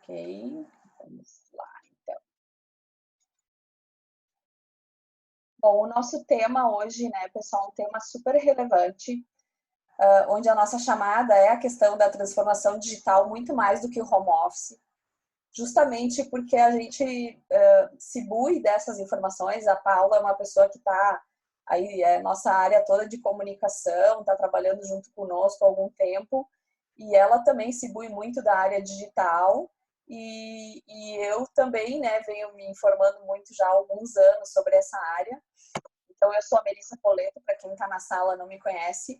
Ok, vamos lá, então. Bom, o nosso tema hoje, né, pessoal, é um tema super relevante, onde a nossa chamada é a questão da transformação digital muito mais do que o home office, justamente porque a gente se bui dessas informações. A Paula é uma pessoa que está aí, nossa área toda de comunicação, está trabalhando junto conosco há algum tempo, e ela também se bui muito da área digital, e eu também, né, venho me informando muito já há alguns anos sobre essa área. Então, eu sou a Melissa Poleto, para quem está na sala não me conhece.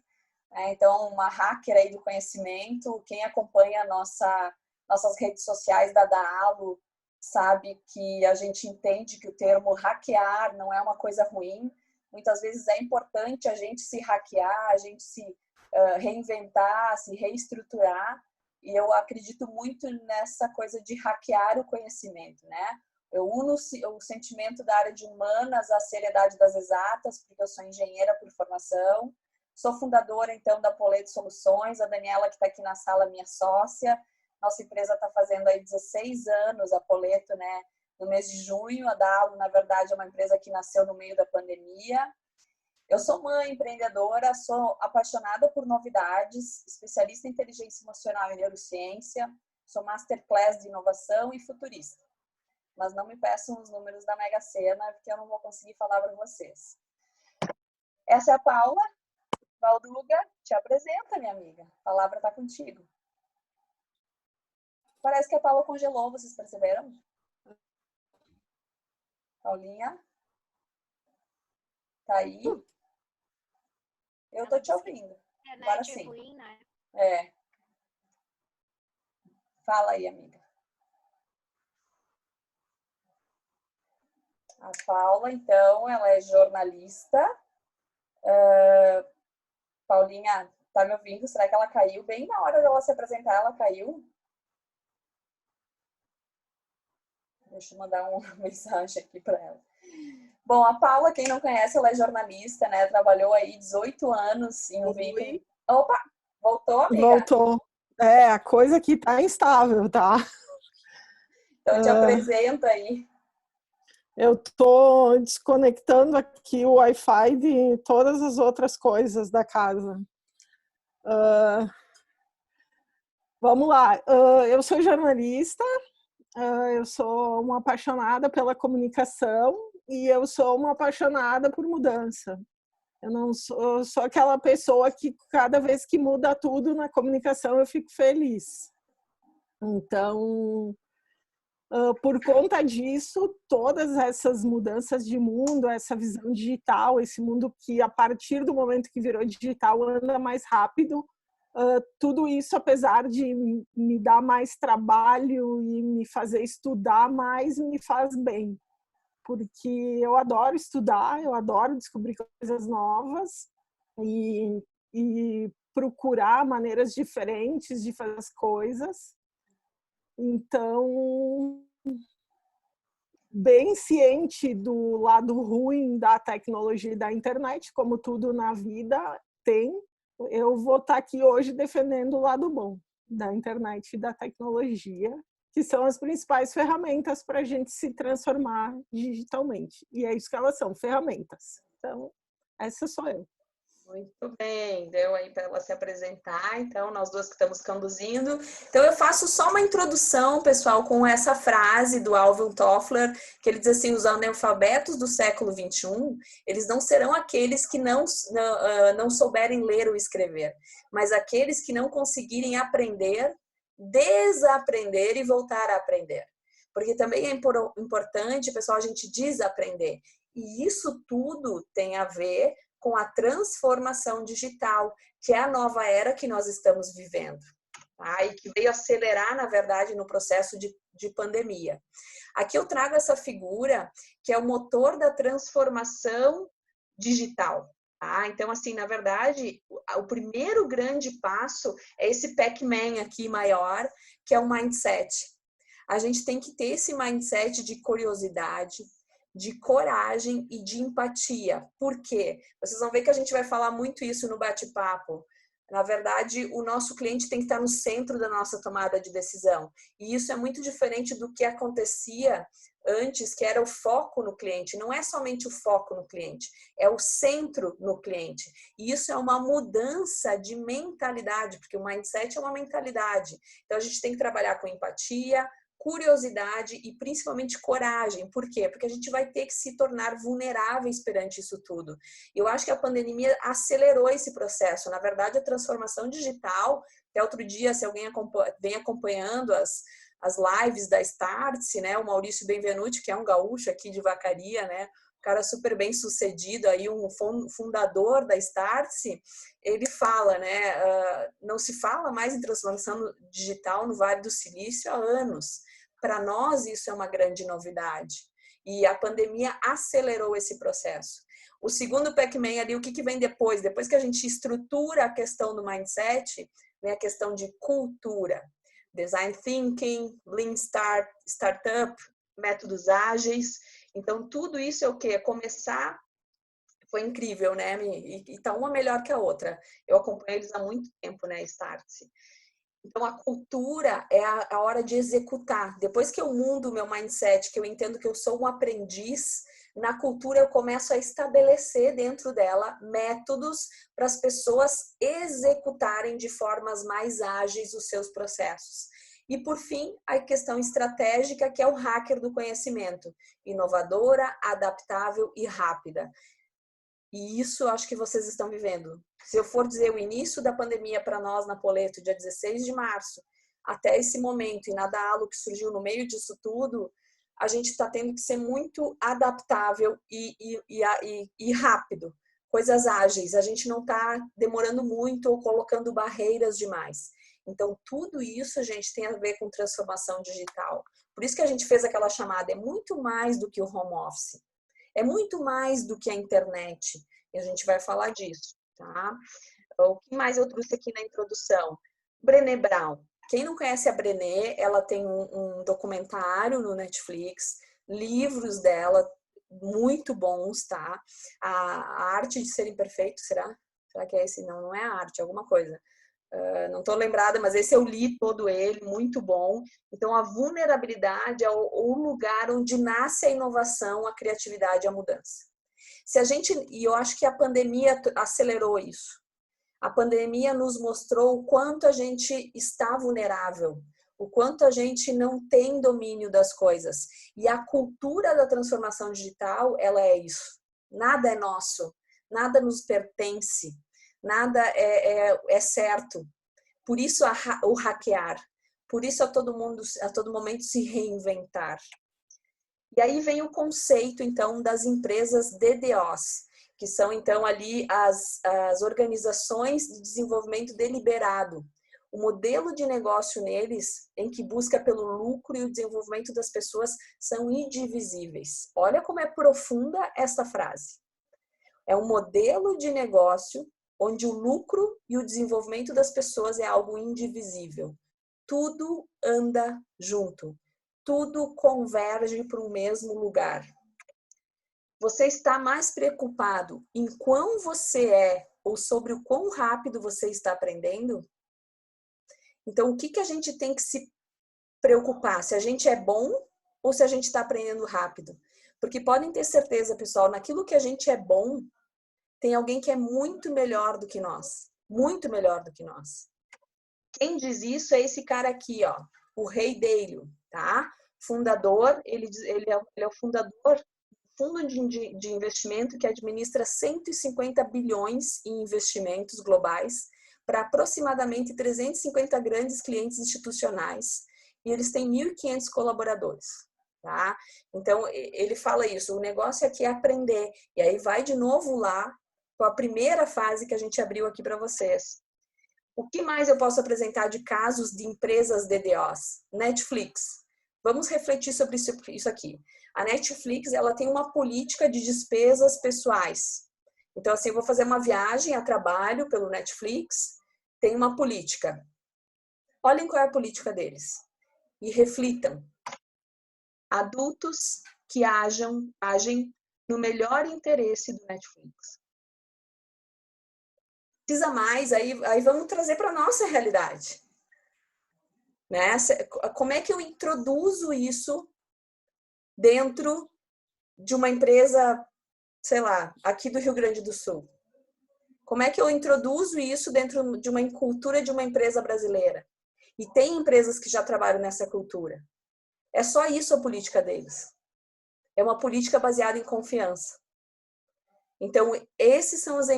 Então, uma hacker aí do conhecimento. Quem acompanha nossas redes sociais da Daalo sabe que a gente entende que o termo hackear não é uma coisa ruim. Muitas vezes é importante a gente se hackear, a gente se reinventar, se reestruturar. E eu acredito muito nessa coisa de hackear o conhecimento, né? Eu uno o sentimento da área de humanas à seriedade das exatas, porque eu sou engenheira por formação. Sou fundadora, então, da Poleto Soluções. A Daniela, que está aqui na sala, minha sócia. Nossa empresa está fazendo aí 16 anos, a Poleto, né? No mês de junho. A Daalo, na verdade, é uma empresa que nasceu no meio da pandemia. Eu sou mãe, empreendedora, sou apaixonada por novidades, especialista em inteligência emocional e neurociência, sou masterclass de inovação e futurista. Mas não me peçam os números da Mega Sena, porque eu não vou conseguir falar para vocês. Essa é a Paula. Valduga, te apresenta, minha amiga. A palavra está contigo. Parece que a Paula congelou, vocês perceberam? Paulinha? Tá aí? Eu tô te ouvindo. Agora sim. Ruim, né? É. Fala aí, amiga. A Paula, então, ela é jornalista. Paulinha, tá me ouvindo? Será que ela caiu? Bem na hora dela se apresentar, ela caiu? Deixa eu mandar uma mensagem aqui para ela. Bom, a Paula, quem não conhece, ela é jornalista, né? Trabalhou aí 18 anos em um veículo. Opa, voltou, amiga? Voltou. A coisa aqui tá instável, tá? Então te apresenta aí. Eu tô desconectando aqui o Wi-Fi de todas as outras coisas da casa. Vamos lá. Eu sou jornalista, eu sou uma apaixonada pela comunicação e eu sou uma apaixonada por mudança. Eu não sou aquela pessoa que cada vez que muda tudo na comunicação eu fico feliz. Então, por conta disso, todas essas mudanças de mundo, essa visão digital, esse mundo que a partir do momento que virou digital anda mais rápido, tudo isso, apesar de me dar mais trabalho e me fazer estudar mais, me faz bem. Porque eu adoro estudar, eu adoro descobrir coisas novas e procurar maneiras diferentes de fazer as coisas. Então, bem ciente do lado ruim da tecnologia e da internet, como tudo na vida tem, eu vou estar aqui hoje defendendo o lado bom da internet e da tecnologia, que são as principais ferramentas para a gente se transformar digitalmente. E é isso que elas são, ferramentas. Então, essa sou eu. Muito bem, deu aí para ela se apresentar, então nós duas que estamos conduzindo. Então eu faço só uma introdução, pessoal, com essa frase do Alvin Toffler, que ele diz assim: os analfabetos do século XXI, eles não serão aqueles que não souberem ler ou escrever, mas aqueles que não conseguirem aprender, desaprender e voltar a aprender. Porque também é importante, pessoal, a gente desaprender. E isso tudo tem a ver com a transformação digital, que é a nova era que nós estamos vivendo, tá? E que veio acelerar, na verdade, no processo de pandemia. Aqui eu trago essa figura, que é o motor da transformação digital, tá? Então, assim, na verdade, o primeiro grande passo é esse Pac-Man aqui maior, que é o mindset. A gente tem que ter esse mindset de curiosidade, de coragem e de empatia. Por quê? Vocês vão ver que a gente vai falar muito isso no bate-papo. Na verdade, o nosso cliente tem que estar no centro da nossa tomada de decisão. E isso é muito diferente do que acontecia antes, que era o foco no cliente. Não é somente o foco no cliente, é o centro no cliente. E isso é uma mudança de mentalidade, porque o mindset é uma mentalidade. Então, a gente tem que trabalhar com empatia, curiosidade e principalmente coragem. Por quê? Porque a gente vai ter que se tornar vulneráveis perante isso tudo. Eu acho que a pandemia acelerou esse processo. Na verdade, a transformação digital, até outro dia, se alguém vem acompanhando as lives da Startse, né? O Maurício Benvenuti, que é um gaúcho aqui de Vacaria, né? Um cara super bem sucedido, aí um fundador da Startse, ele fala, né? Não se fala mais em transformação digital no Vale do Silício há anos. Para nós, isso é uma grande novidade. E a pandemia acelerou esse processo. O segundo Pac-Man ali, o que vem depois? Depois que a gente estrutura a questão do mindset, vem a questão de cultura. Design Thinking, Lean Startup, métodos ágeis. Então, tudo isso é o quê? Começar... Foi incrível, né? E tá uma melhor que a outra. Eu acompanho eles há muito tempo, né? Startse. Então, a cultura é a hora de executar. Depois que eu mudo o meu mindset, que eu entendo que eu sou um aprendiz, na cultura eu começo a estabelecer dentro dela métodos para as pessoas executarem de formas mais ágeis os seus processos. E, por fim, a questão estratégica, que é o hacker do conhecimento. Inovadora, adaptável e rápida. E isso eu acho que vocês estão vivendo. Se eu for dizer o início da pandemia para nós na Poleto, dia 16 de março, até esse momento, e na Dalo que surgiu no meio disso tudo, a gente está tendo que ser muito adaptável e rápido. Coisas ágeis. A gente não está demorando muito ou colocando barreiras demais. Então, tudo isso, gente, tem a ver com transformação digital. Por isso que a gente fez aquela chamada. É muito mais do que o home office. É muito mais do que a internet. E a gente vai falar disso, tá? O que mais eu trouxe aqui na introdução? Brené Brown. Quem não conhece a Brené, ela tem um documentário no Netflix, livros dela muito bons, tá? A Arte de Ser Imperfeito, será? Será que é esse? Não, não é a arte, é alguma coisa. Não estou lembrada, mas esse eu li todo ele, muito bom. Então, a vulnerabilidade é o lugar onde nasce a inovação, a criatividade e a mudança. Se a gente, e eu acho que a pandemia acelerou isso. A pandemia nos mostrou o quanto a gente está vulnerável, o quanto a gente não tem domínio das coisas. E a cultura da transformação digital, ela é isso. Nada é nosso, nada nos pertence. Nada é certo. Por isso o hackear. Por isso a todo momento se reinventar. E aí vem o conceito, então, das empresas DDOs, que são, então, ali as organizações de desenvolvimento deliberado. O modelo de negócio neles, em que busca pelo lucro e o desenvolvimento das pessoas, são indivisíveis. Olha como é profunda esta frase. É um modelo de negócio onde o lucro e o desenvolvimento das pessoas é algo indivisível. Tudo anda junto. Tudo converge para o mesmo lugar. Você está mais preocupado em quão você é ou sobre o quão rápido você está aprendendo? Então, o que a gente tem que se preocupar? Se a gente é bom ou se a gente está aprendendo rápido? Porque podem ter certeza, pessoal, naquilo que a gente é bom, tem alguém que é muito melhor do que nós. Muito melhor do que nós. Quem diz isso é esse cara aqui, ó. O Ray Dalio, tá? Fundador, ele é o fundador do fundo de investimento que administra 150 bilhões em investimentos globais para aproximadamente 350 grandes clientes institucionais. E eles têm 1.500 colaboradores. Tá? Então, ele fala isso. O negócio aqui é aprender. E aí vai de novo lá com a primeira fase que a gente abriu aqui para vocês. O que mais eu posso apresentar de casos de empresas DDOs? Netflix. Vamos refletir sobre isso aqui. A Netflix, ela tem uma política de despesas pessoais. Então, assim, eu vou fazer uma viagem a trabalho pelo Netflix, tem uma política. Olhem qual é a política deles e reflitam. Adultos que agem no melhor interesse do Netflix. precisa mais, aí vamos trazer para a nossa realidade. Né? Como é que eu introduzo isso dentro de uma empresa, sei lá, aqui do Rio Grande do Sul? Como é que eu introduzo isso dentro de uma cultura de uma empresa brasileira? E tem empresas que já trabalham nessa cultura. É só isso a política deles. É uma política baseada em confiança. Então, esses são as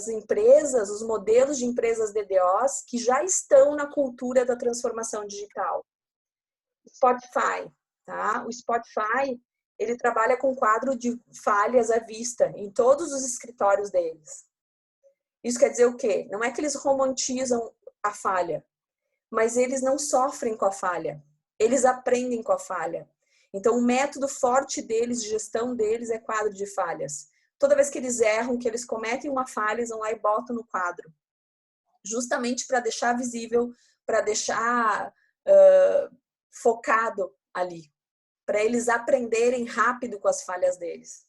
empresas, os modelos de empresas DDOs que já estão na cultura da transformação digital. Spotify, tá? O Spotify, ele trabalha com quadro de falhas à vista em todos os escritórios deles. Isso quer dizer o quê? Não é que eles romantizam a falha, mas eles não sofrem com a falha. Eles aprendem com a falha. Então, o método forte deles, de gestão deles, é quadro de falhas. Toda vez que eles erram, que eles cometem uma falha, eles vão lá e botam no quadro. Justamente para deixar visível, para deixar focado ali. Para eles aprenderem rápido com as falhas deles.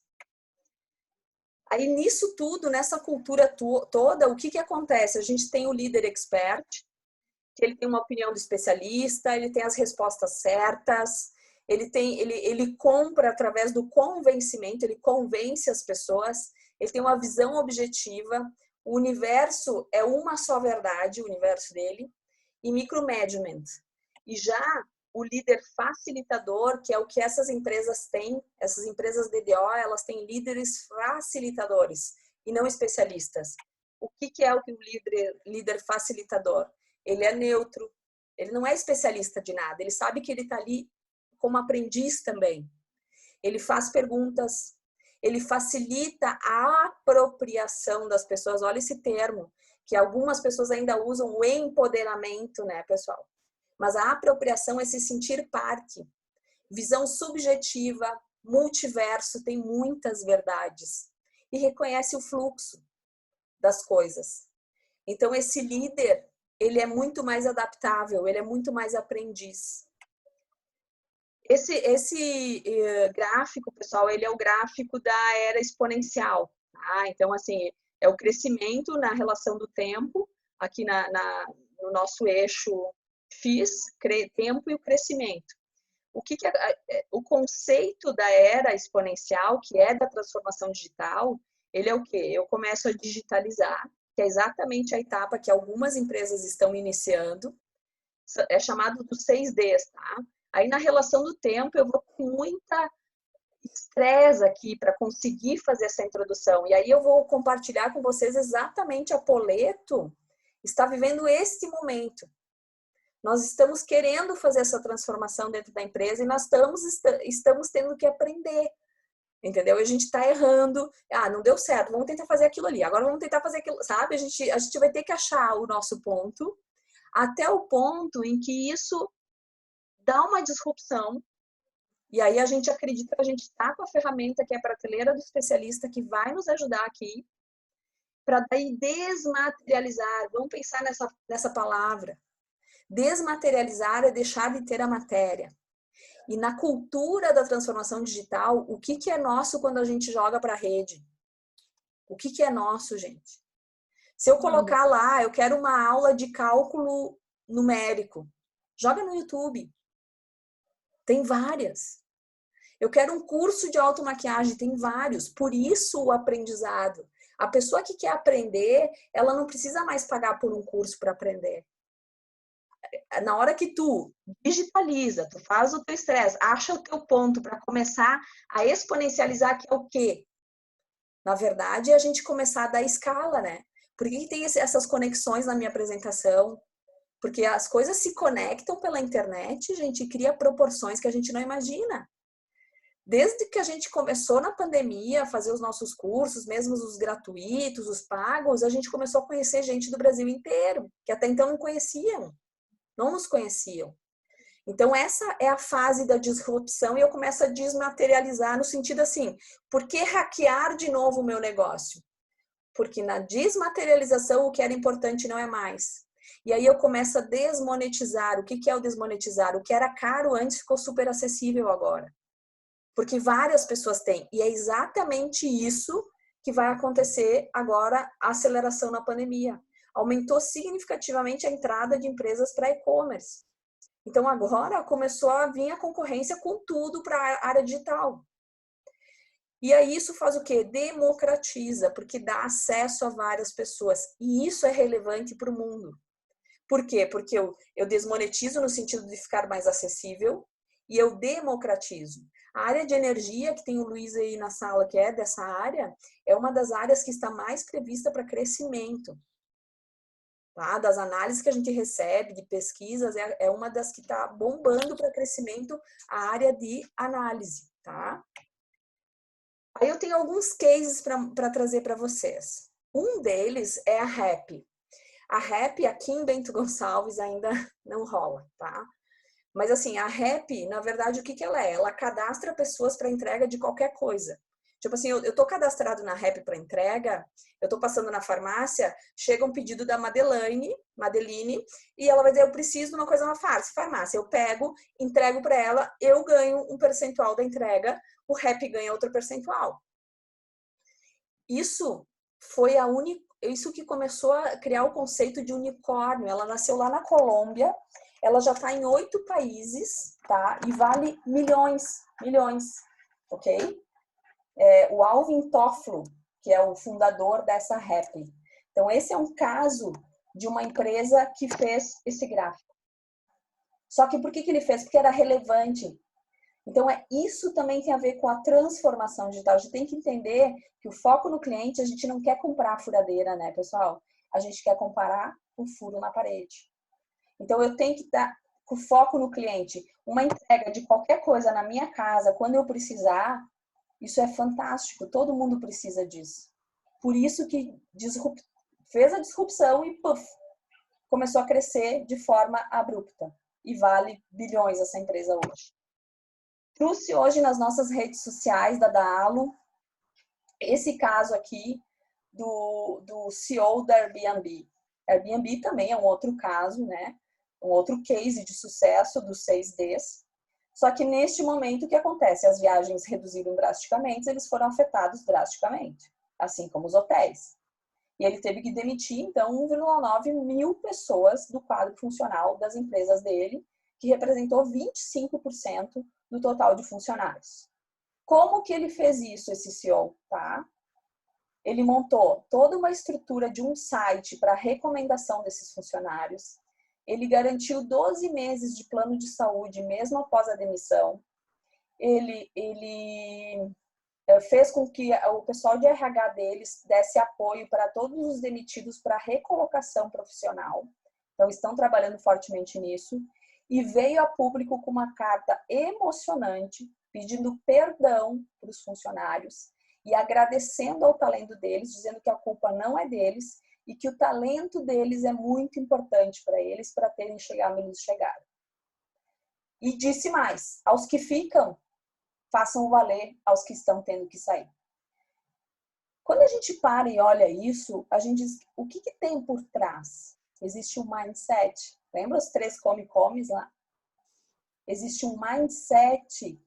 Aí, nisso tudo, nessa cultura toda, o que acontece? A gente tem o líder expert, que ele tem uma opinião do especialista, ele tem as respostas certas, ele compra através do convencimento, ele convence as pessoas, ele tem uma visão objetiva, o universo é uma só verdade, o universo dele, e micromanagement. E já o líder facilitador, que é o que essas empresas têm, essas empresas DDO, elas têm líderes facilitadores e não especialistas. O que é o líder facilitador? Ele é neutro, ele não é especialista de nada, ele sabe que ele está ali como aprendiz também. Ele faz perguntas, ele facilita a apropriação das pessoas. Olha esse termo, que algumas pessoas ainda usam, o empoderamento, né, pessoal? Mas a apropriação é se sentir parte. Visão subjetiva, multiverso, tem muitas verdades. E reconhece o fluxo das coisas. Então, esse líder, ele é muito mais adaptável, ele é muito mais aprendiz. Esse gráfico, pessoal, ele é o gráfico da era exponencial. Tá? Então, assim, é o crescimento na relação do tempo, aqui no nosso eixo tempo e o crescimento. O conceito da era exponencial, que é da transformação digital, ele é o quê? Eu começo a digitalizar, que é exatamente a etapa que algumas empresas estão iniciando, é chamado dos 6Ds, tá? Aí na relação do tempo eu vou com muita estresse aqui para conseguir fazer essa introdução. E aí eu vou compartilhar com vocês exatamente a Poleto está vivendo este momento. Nós estamos querendo fazer essa transformação dentro da empresa e nós estamos tendo que aprender. Entendeu? A gente está errando. Ah, não deu certo, vamos tentar fazer aquilo ali. Agora vamos tentar fazer aquilo, sabe? A gente vai ter que achar o nosso ponto, até o ponto em que isso dá uma disrupção. E aí a gente acredita que a gente está com a ferramenta que é a prateleira do especialista que vai nos ajudar aqui para daí desmaterializar. Vamos pensar nessa palavra. Desmaterializar é deixar de ter a matéria. E na cultura da transformação digital, o que é nosso quando a gente joga para a rede? O que é nosso, gente? Se eu colocar lá, eu quero uma aula de cálculo numérico, joga no YouTube. Tem várias. Eu quero um curso de automaquiagem, tem vários. Por isso o aprendizado. A pessoa que quer aprender, ela não precisa mais pagar por um curso para aprender. Na hora que tu digitaliza, tu faz o teu estresse, acha o teu ponto para começar a exponencializar, que é o quê? Na verdade, é a gente começar a dar escala, né? Por que tem essas conexões na minha apresentação? Porque as coisas se conectam pela internet, a gente cria proporções que a gente não imagina. Desde que a gente começou na pandemia a fazer os nossos cursos, mesmo os gratuitos, os pagos, a gente começou a conhecer gente do Brasil inteiro, que até então não conheciam. Não nos conheciam. Então, essa é a fase da disrupção e eu começo a desmaterializar no sentido assim, por que hackear de novo o meu negócio? Porque na desmaterialização o que era importante não é mais. E aí eu começo a desmonetizar. O que é o desmonetizar? O que era caro antes ficou super acessível agora. Porque várias pessoas têm. E é exatamente isso que vai acontecer agora a aceleração na pandemia. Aumentou significativamente a entrada de empresas para e-commerce. Então, agora começou a vir a concorrência com tudo para a área digital. E aí isso faz o quê? Democratiza, porque dá acesso a várias pessoas. E isso é relevante para o mundo. Por quê? Porque eu desmonetizo no sentido de ficar mais acessível e eu democratizo. A área de energia, que tem o Luiz aí na sala, que é dessa área, é uma das áreas que está mais prevista para crescimento. Tá? Das análises que a gente recebe, de pesquisas, é uma das que está bombando para crescimento, a área de análise. Tá? Aí eu tenho alguns cases para trazer para vocês. Um deles é a RAP. A RAP aqui em Bento Gonçalves ainda não rola, tá? Mas assim, a RAP, na verdade, o que ela é? Ela cadastra pessoas para entrega de qualquer coisa. Tipo assim, eu tô cadastrado na RAP para entrega, eu tô passando na farmácia, chega um pedido da Madeline, e ela vai dizer, eu preciso de uma coisa na farmácia. Eu pego, entrego para ela, eu ganho um percentual da entrega, o RAP ganha outro percentual. Isso foi isso que começou a criar o conceito de unicórnio. Ela nasceu lá na Colômbia, ela já está em 8 países, tá? E vale milhões, ok? O Alvin Toffolo, que é o fundador dessa RAP. Então, esse é um caso de uma empresa que fez esse gráfico. Só que por que ele fez? Porque era relevante. Então, isso também tem a ver com a transformação digital. A gente tem que entender que o foco no cliente, a gente não quer comprar a furadeira, né, pessoal? A gente quer comparar o furo na parede. Então, eu tenho que dar com foco no cliente. Uma entrega de qualquer coisa na minha casa, quando eu precisar, isso é fantástico. Todo mundo precisa disso. Por isso que fez a disrupção e, puff, começou a crescer de forma abrupta. E vale bilhões essa empresa hoje. Trouxe hoje nas nossas redes sociais da Daalo esse caso aqui do CEO da Airbnb. Airbnb também é um outro caso, né? Um outro case de sucesso dos 6Ds. Só que neste momento o que acontece? As viagens reduziram drasticamente, eles foram afetados drasticamente, assim como os hotéis. E ele teve que demitir, então, 1,9 mil pessoas do quadro funcional das empresas dele, que representou 25% do total de funcionários. Como que ele fez isso, esse CEO? Tá? Ele montou toda uma estrutura de um site para recomendação desses funcionários. Ele garantiu 12 meses de plano de saúde, mesmo após a demissão. Ele fez com que o pessoal de RH deles desse apoio para todos os demitidos para recolocação profissional. Então, estão trabalhando fortemente nisso. E veio a público com uma carta emocionante, pedindo perdão para os funcionários e agradecendo ao talento deles, dizendo que a culpa não é deles e que o talento deles é muito importante para eles, para terem chegado onde eles chegaram. E disse mais, aos que ficam, façam valer aos que estão tendo que sair. Quando a gente para e olha isso, a gente diz, o que tem por trás? Existe um mindset. Lembra os 3 come-comes lá? Existe um mindset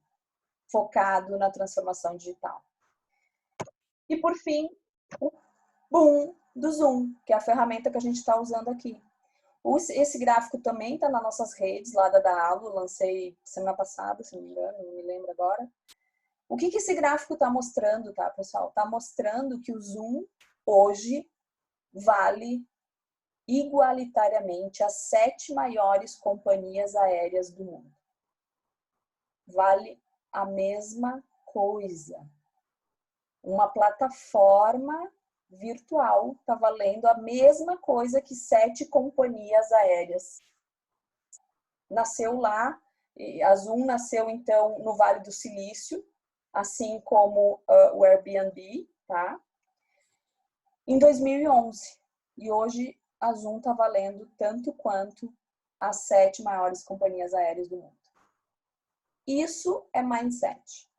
focado na transformação digital. E por fim, o boom do Zoom, que é a ferramenta que a gente está usando aqui. Esse gráfico também está nas nossas redes, lá da Daalo, lancei semana passada, se não me engano, não me lembro agora. O que esse gráfico está mostrando, tá, pessoal? Está mostrando que o Zoom, hoje, vale igualitariamente as 7 maiores companhias aéreas do mundo. Vale a mesma coisa. Uma plataforma virtual está valendo a mesma coisa que 7 companhias aéreas. Nasceu lá, a Zoom nasceu então no Vale do Silício, assim como o Airbnb, tá? Em 2011. E hoje a Zoom está valendo tanto quanto as 7 maiores companhias aéreas do mundo. Isso é mindset.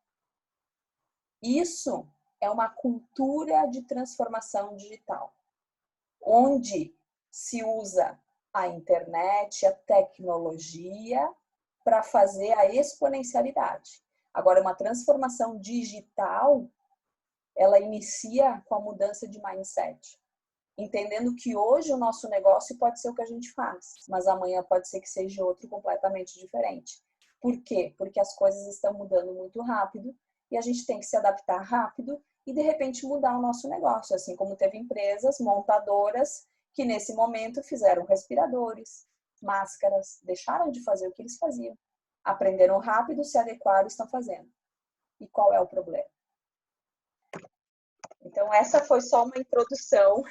Isso é uma cultura de transformação digital, onde se usa a internet, a tecnologia para fazer a exponencialidade. Agora, uma transformação digital ela inicia com a mudança de mindset. Entendendo que hoje o nosso negócio pode ser o que a gente faz, mas amanhã pode ser que seja outro completamente diferente. Por quê? Porque as coisas estão mudando muito rápido e a gente tem que se adaptar rápido e, de repente, mudar o nosso negócio. Assim como teve empresas montadoras que, nesse momento, fizeram respiradores, máscaras, deixaram de fazer o que eles faziam. Aprenderam rápido, se adequaram e estão fazendo. E qual é o problema? Então, essa foi só uma introdução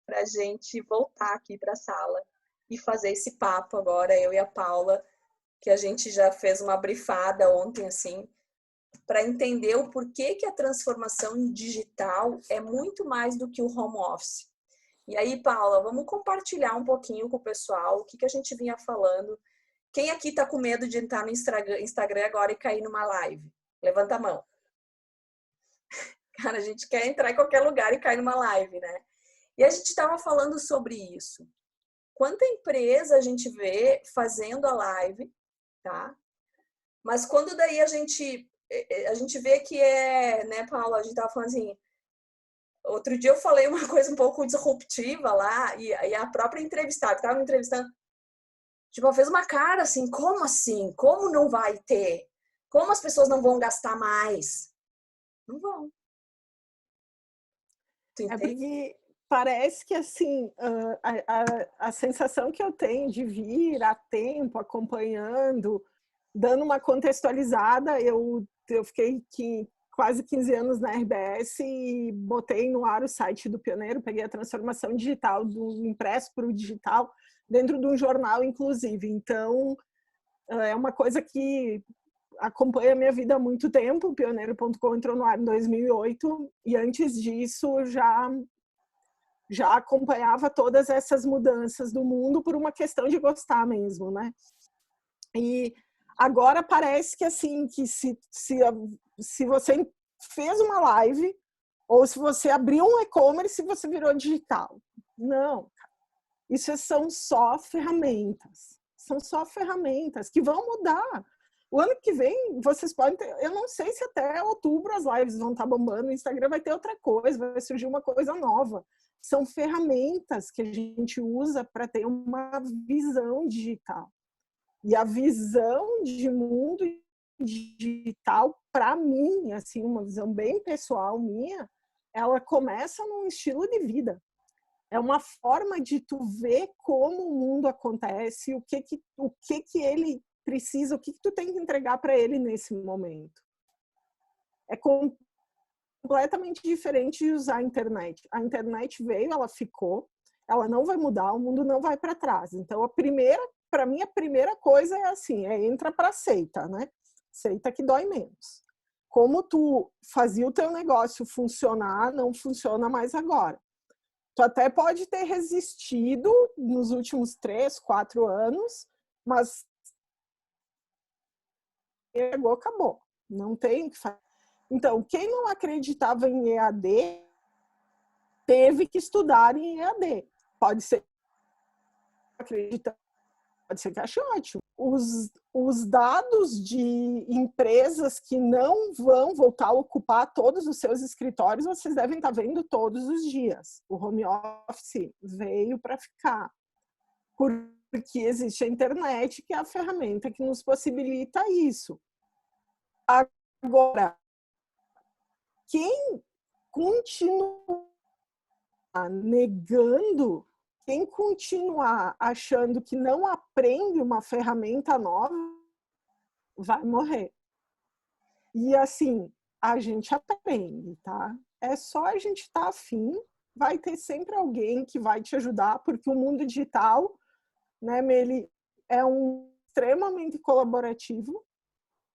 para a gente voltar aqui para a sala e fazer esse papo agora, eu e a Paula, que a gente já fez uma brifada ontem, assim, para entender o porquê que a transformação digital é muito mais do que o home office. E aí, Paula, vamos compartilhar um pouquinho com o pessoal o que a gente vinha falando. Quem aqui está com medo de entrar no Instagram agora e cair numa live? Levanta a mão. Cara, a gente quer entrar em qualquer lugar e cair numa live, né? E a gente estava falando sobre isso. Quanta empresa a gente vê fazendo a live, tá? Mas quando daí a gente vê que né, Paula, a gente estava falando assim, outro dia eu falei uma coisa um pouco disruptiva lá, e a própria entrevistada, que estava me entrevistando, tipo, ela fez uma cara assim, como assim? Como não vai ter? Como as pessoas não vão gastar mais? Não vão. Tu É entende? porque parece que, assim, a sensação que eu tenho de vir a tempo, acompanhando, dando uma contextualizada, eu fiquei quase 15 anos na RBS e botei no ar o site do Pioneiro, peguei a transformação digital do impresso para o digital dentro de um jornal, inclusive. Então, é uma coisa que acompanha a minha vida há muito tempo. O Pioneiro.com entrou no ar em 2008 e antes disso já acompanhava todas essas mudanças do mundo por uma questão de gostar mesmo, né? E agora parece que assim, que se você fez uma live ou se você abriu um e-commerce, você virou digital. Não, isso são só ferramentas. São só ferramentas que vão mudar. O ano que vem, vocês podem ter... Eu não sei se até outubro as lives vão estar bombando, o Instagram vai ter outra coisa, vai surgir uma coisa nova. São ferramentas que a gente usa para ter uma visão digital. E a visão de mundo digital, para mim, assim, uma visão bem pessoal minha, ela começa num estilo de vida. É uma forma de tu ver como o mundo acontece, o que ele precisa, o que tu tem que entregar para ele nesse momento. É completamente diferente de usar a internet. A internet veio, ela ficou, ela não vai mudar, o mundo não vai para trás. Então, para mim, a primeira coisa é assim, entra para seita, né? Seita que dói menos. Como tu fazia o teu negócio funcionar, não funciona mais agora. Tu até pode ter resistido nos últimos 3, 4 anos, mas chegou, acabou. Não tem o que fazer. Então, quem não acreditava em EAD, teve que estudar em EAD. Pode ser acreditando, pode ser que ache ótimo. Os dados de empresas que não vão voltar a ocupar todos os seus escritórios, vocês devem estar vendo todos os dias. O home office veio para ficar. Porque existe a internet, que é a ferramenta que nos possibilita isso. Agora, quem continua negando, quem continuar achando que não aprende uma ferramenta nova, vai morrer. E assim, a gente aprende, tá? É só a gente estar afim, vai ter sempre alguém que vai te ajudar, porque o mundo digital, né, Meli, é extremamente colaborativo,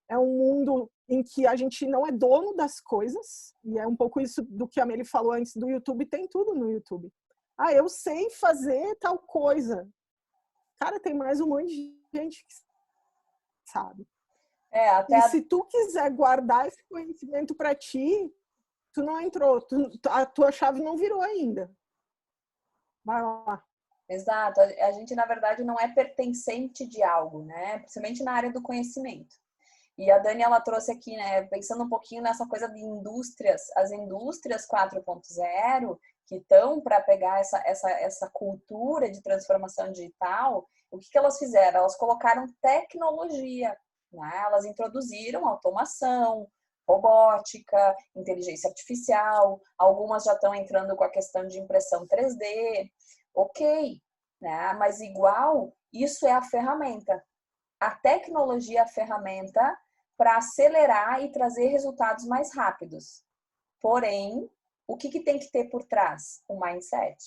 é um mundo em que a gente não é dono das coisas, e é um pouco isso do que a Meli falou antes do YouTube, tem tudo no YouTube. Ah, eu sei fazer tal coisa. Cara, tem mais um monte de gente que sabe. E se tu quiser guardar esse conhecimento para ti, tu não entrou, a tua chave não virou ainda. Vai lá. Exato. A gente, na verdade, não é pertencente de algo, né? Principalmente na área do conhecimento. E a Dani, ela trouxe aqui, né, pensando um pouquinho nessa coisa de indústrias, as indústrias 4.0, que estão para pegar essa cultura de transformação digital, o que elas fizeram? Elas colocaram tecnologia, né? Elas introduziram automação, robótica, inteligência artificial, algumas já estão entrando com a questão de impressão 3D, ok, né? Mas igual, isso é a ferramenta. A tecnologia é a ferramenta para acelerar e trazer resultados mais rápidos. Porém, o que tem que ter por trás? O mindset.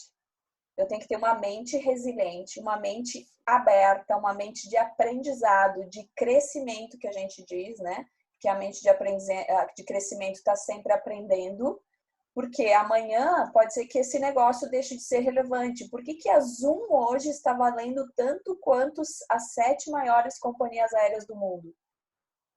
Eu tenho que ter uma mente resiliente, uma mente aberta, uma mente de aprendizado, de crescimento, que a gente diz, né? Que a mente de crescimento está sempre aprendendo, porque amanhã pode ser que esse negócio deixe de ser relevante. Por que a Zoom hoje está valendo tanto quanto as 7 maiores companhias aéreas do mundo?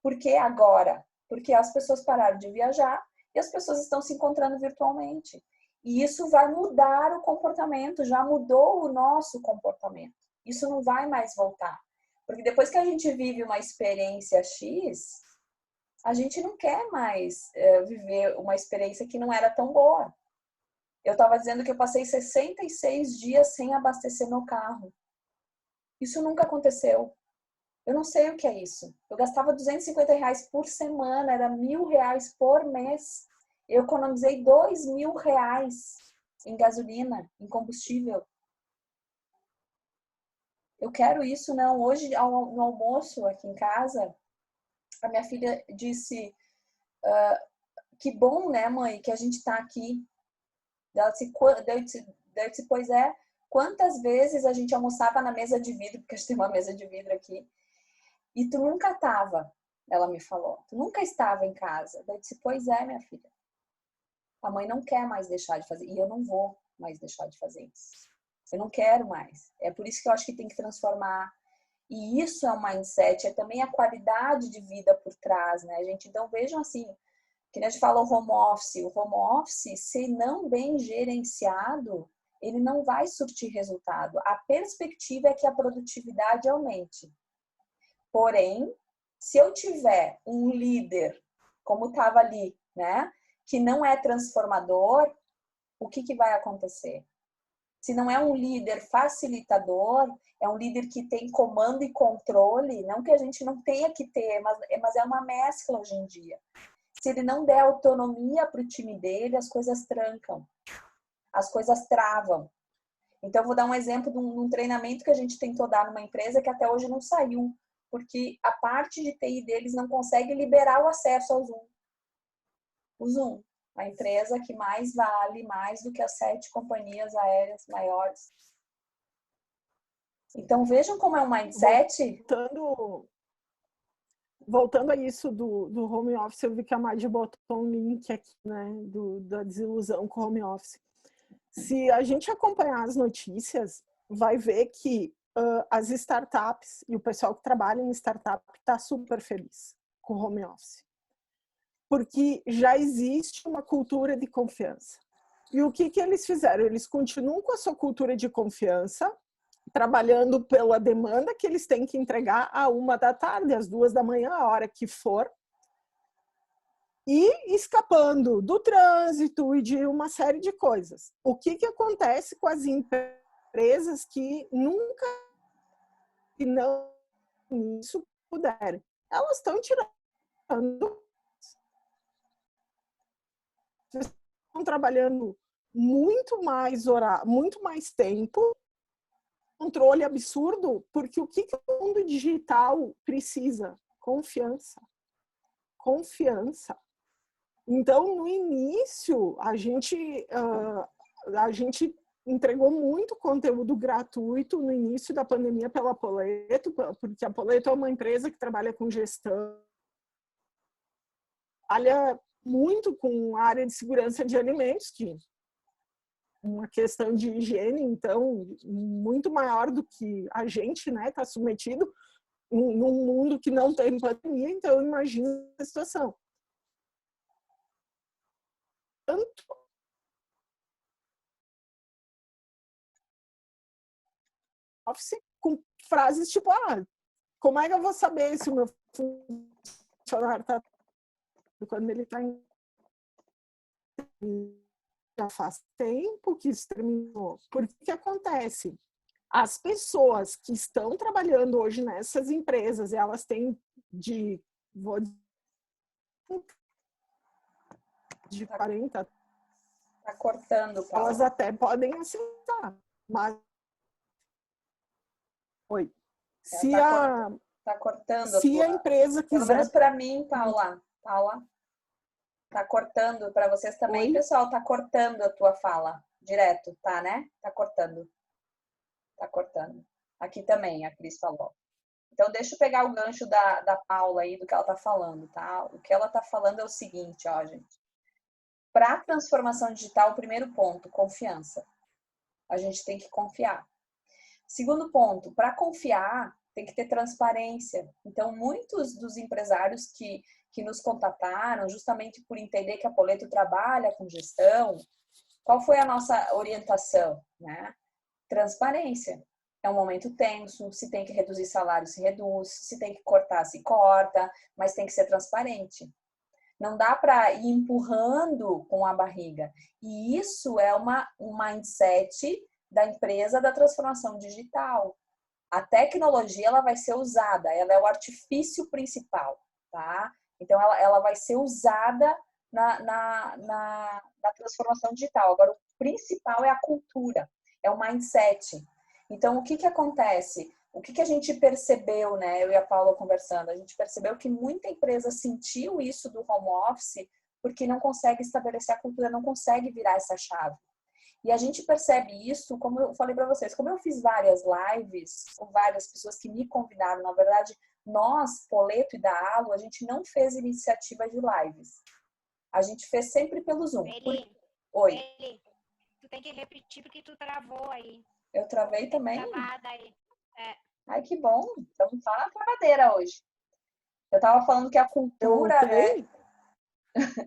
Por que agora? Porque as pessoas pararam de viajar e as pessoas estão se encontrando virtualmente. E isso vai mudar o comportamento, já mudou o nosso comportamento. Isso não vai mais voltar. Porque depois que a gente vive uma experiência X, a gente não quer mais viver uma experiência que não era tão boa. Eu estava dizendo que eu passei 66 dias sem abastecer meu carro. Isso nunca aconteceu. Eu não sei o que é isso. Eu gastava R$ 250 por semana, era R$ 1.000 por mês. Eu economizei R$ 2.000 em gasolina, em combustível. Eu quero isso, não. Hoje, no almoço aqui em casa, a minha filha disse, que bom, né, mãe, que a gente tá aqui. Ela disse, pois é, quantas vezes a gente almoçava na mesa de vidro, porque a gente tem uma mesa de vidro aqui, e tu nunca estava, ela me falou, tu nunca estava em casa. Eu disse, pois é, minha filha, a mãe não quer mais deixar de fazer, e eu não vou mais deixar de fazer isso. Eu não quero mais. É por isso que eu acho que tem que transformar. E isso é um mindset, é também a qualidade de vida por trás, né, gente? Então vejam assim, que a gente fala o home office, se não bem gerenciado, ele não vai surtir resultado. A perspectiva é que a produtividade aumente. Porém, se eu tiver um líder, como estava ali, né, que não é transformador, o que vai acontecer? Se não é um líder facilitador, é um líder que tem comando e controle, não que a gente não tenha que ter, mas é uma mescla hoje em dia. Se ele não der autonomia para o time dele, as coisas trancam, as coisas travam. Então, eu vou dar um exemplo de um treinamento que a gente tentou dar numa empresa que até hoje não saiu, porque a parte de TI deles não consegue liberar o acesso ao Zoom. O Zoom, a empresa que mais vale, mais do que as 7 companhias aéreas maiores. Então, vejam como é um mindset. Voltando a isso do home office, eu vi que a Madi botou um link aqui, né, da desilusão com o home office. Se a gente acompanhar as notícias, vai ver que as startups e o pessoal que trabalha em startup está super feliz com o home office. Porque já existe uma cultura de confiança. E o que eles fizeram? Eles continuam com a sua cultura de confiança, trabalhando pela demanda que eles têm que entregar à 1h da tarde, às 2h da manhã, a hora que for, e escapando do trânsito e de uma série de coisas. O que acontece com as empresas que nunca e não isso puderem? Elas estão tirando, estão trabalhando muito mais horário, muito mais tempo, controle absurdo, porque o que o mundo digital precisa? Confiança. Confiança. Então, no início, a gente entregou muito conteúdo gratuito no início da pandemia pela Poleto, porque a Poleto é uma empresa que trabalha com gestão, trabalha muito com a área de segurança de alimentos, que uma questão de higiene, então, muito maior do que a gente, né, está submetido num mundo que não tem pandemia, então imagina a situação. Tanto office com frases tipo, como é que eu vou saber se o meu funcionário está quando ele está já faz tempo que isso terminou. Porque que acontece? As pessoas que estão trabalhando hoje nessas empresas, elas têm de 40, tá cortando, Paula. elas até podem aceitar, mas oi. Se tá cortando se a empresa quiser, pelo menos para mim, Paula, tá cortando para vocês também, oi? Pessoal, tá cortando a tua fala direto, tá, né? Tá cortando. Aqui também, a Cris falou. Então, deixa eu pegar o gancho da Paula aí, do que ela tá falando, tá? O que ela tá falando é o seguinte, ó, gente. Para a transformação digital, o primeiro ponto, confiança. A gente tem que confiar. Segundo ponto, para confiar, tem que ter transparência. Então, muitos dos empresários que nos contataram, justamente por entender que a Poleto trabalha com gestão, qual foi a nossa orientação, né? Transparência. É um momento tenso, se tem que reduzir salário, se reduz, se tem que cortar, se corta, mas tem que ser transparente. Não dá para ir empurrando com a barriga. E isso é um mindset da empresa da transformação digital. A tecnologia ela vai ser usada, ela é o artifício principal, tá? Então ela vai ser usada na transformação digital. Agora, o principal é a cultura, é o mindset. Então, o que acontece? O que a gente percebeu, né? Eu e a Paula conversando, a gente percebeu que muita empresa sentiu isso do home office porque não consegue estabelecer a cultura, não consegue virar essa chave. E a gente percebe isso, como eu falei para vocês, como eu fiz várias lives com várias pessoas que me convidaram, na verdade, nós, Poleto e da Alo, a gente não fez iniciativa de lives. A gente fez sempre pelo Zoom. Oi. Tu tem que repetir porque tu travou aí. Eu travei também? Travada aí. É. Ai, que bom. Então tá na travadeira hoje. Eu tava falando que a cultura, né?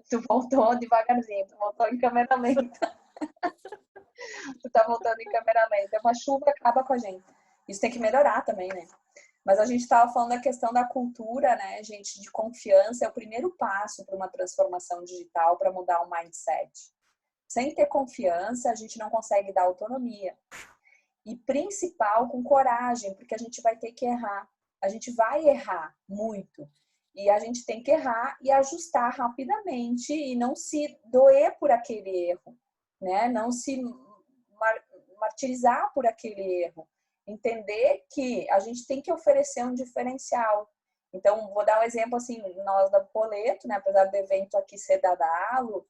Tu voltou devagarzinho, tu voltou em câmera lenta. Tu tá voltando em câmera lenta. Uma chuva acaba com a gente. Isso tem que melhorar também, né? Mas a gente estava falando da questão da cultura, né, gente, de confiança. É o primeiro passo para uma transformação digital, para mudar o mindset. Sem ter confiança, a gente não consegue dar autonomia. E principal, com coragem, porque a gente vai ter que errar. A gente vai errar muito. E a gente tem que errar e ajustar rapidamente e não se doer por aquele erro, né? Não se martirizar por aquele erro. Entender que a gente tem que oferecer um diferencial. Então, vou dar um exemplo assim, nós da Poleto, né? Apesar do evento aqui ser da Alo,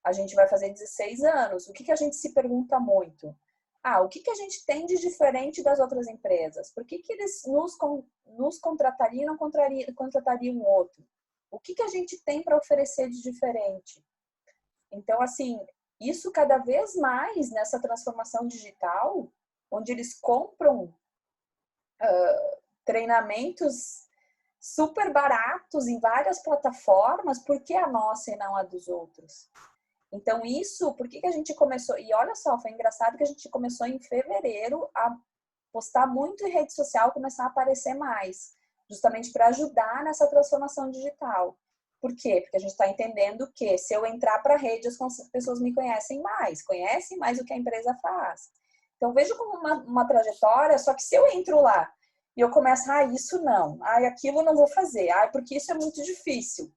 a gente vai fazer 16 anos. O que a gente se pergunta muito? O que a gente tem de diferente das outras empresas? Por que eles nos contratariam e não contratariam outro? O que a gente tem para oferecer de diferente? Então, assim, isso cada vez mais nessa transformação digital, onde eles compram treinamentos super baratos em várias plataformas, por que a nossa e não a dos outros? Então, isso, por que a gente começou? E olha só, foi engraçado que a gente começou em fevereiro a postar muito em rede social, começar a aparecer mais, justamente para ajudar nessa transformação digital. Por quê? Porque a gente está entendendo que se eu entrar para a rede, as pessoas me conhecem mais o que a empresa faz. Então, vejo como uma trajetória, só que se eu entro lá e eu começo, isso não, aquilo não vou fazer, porque isso é muito difícil.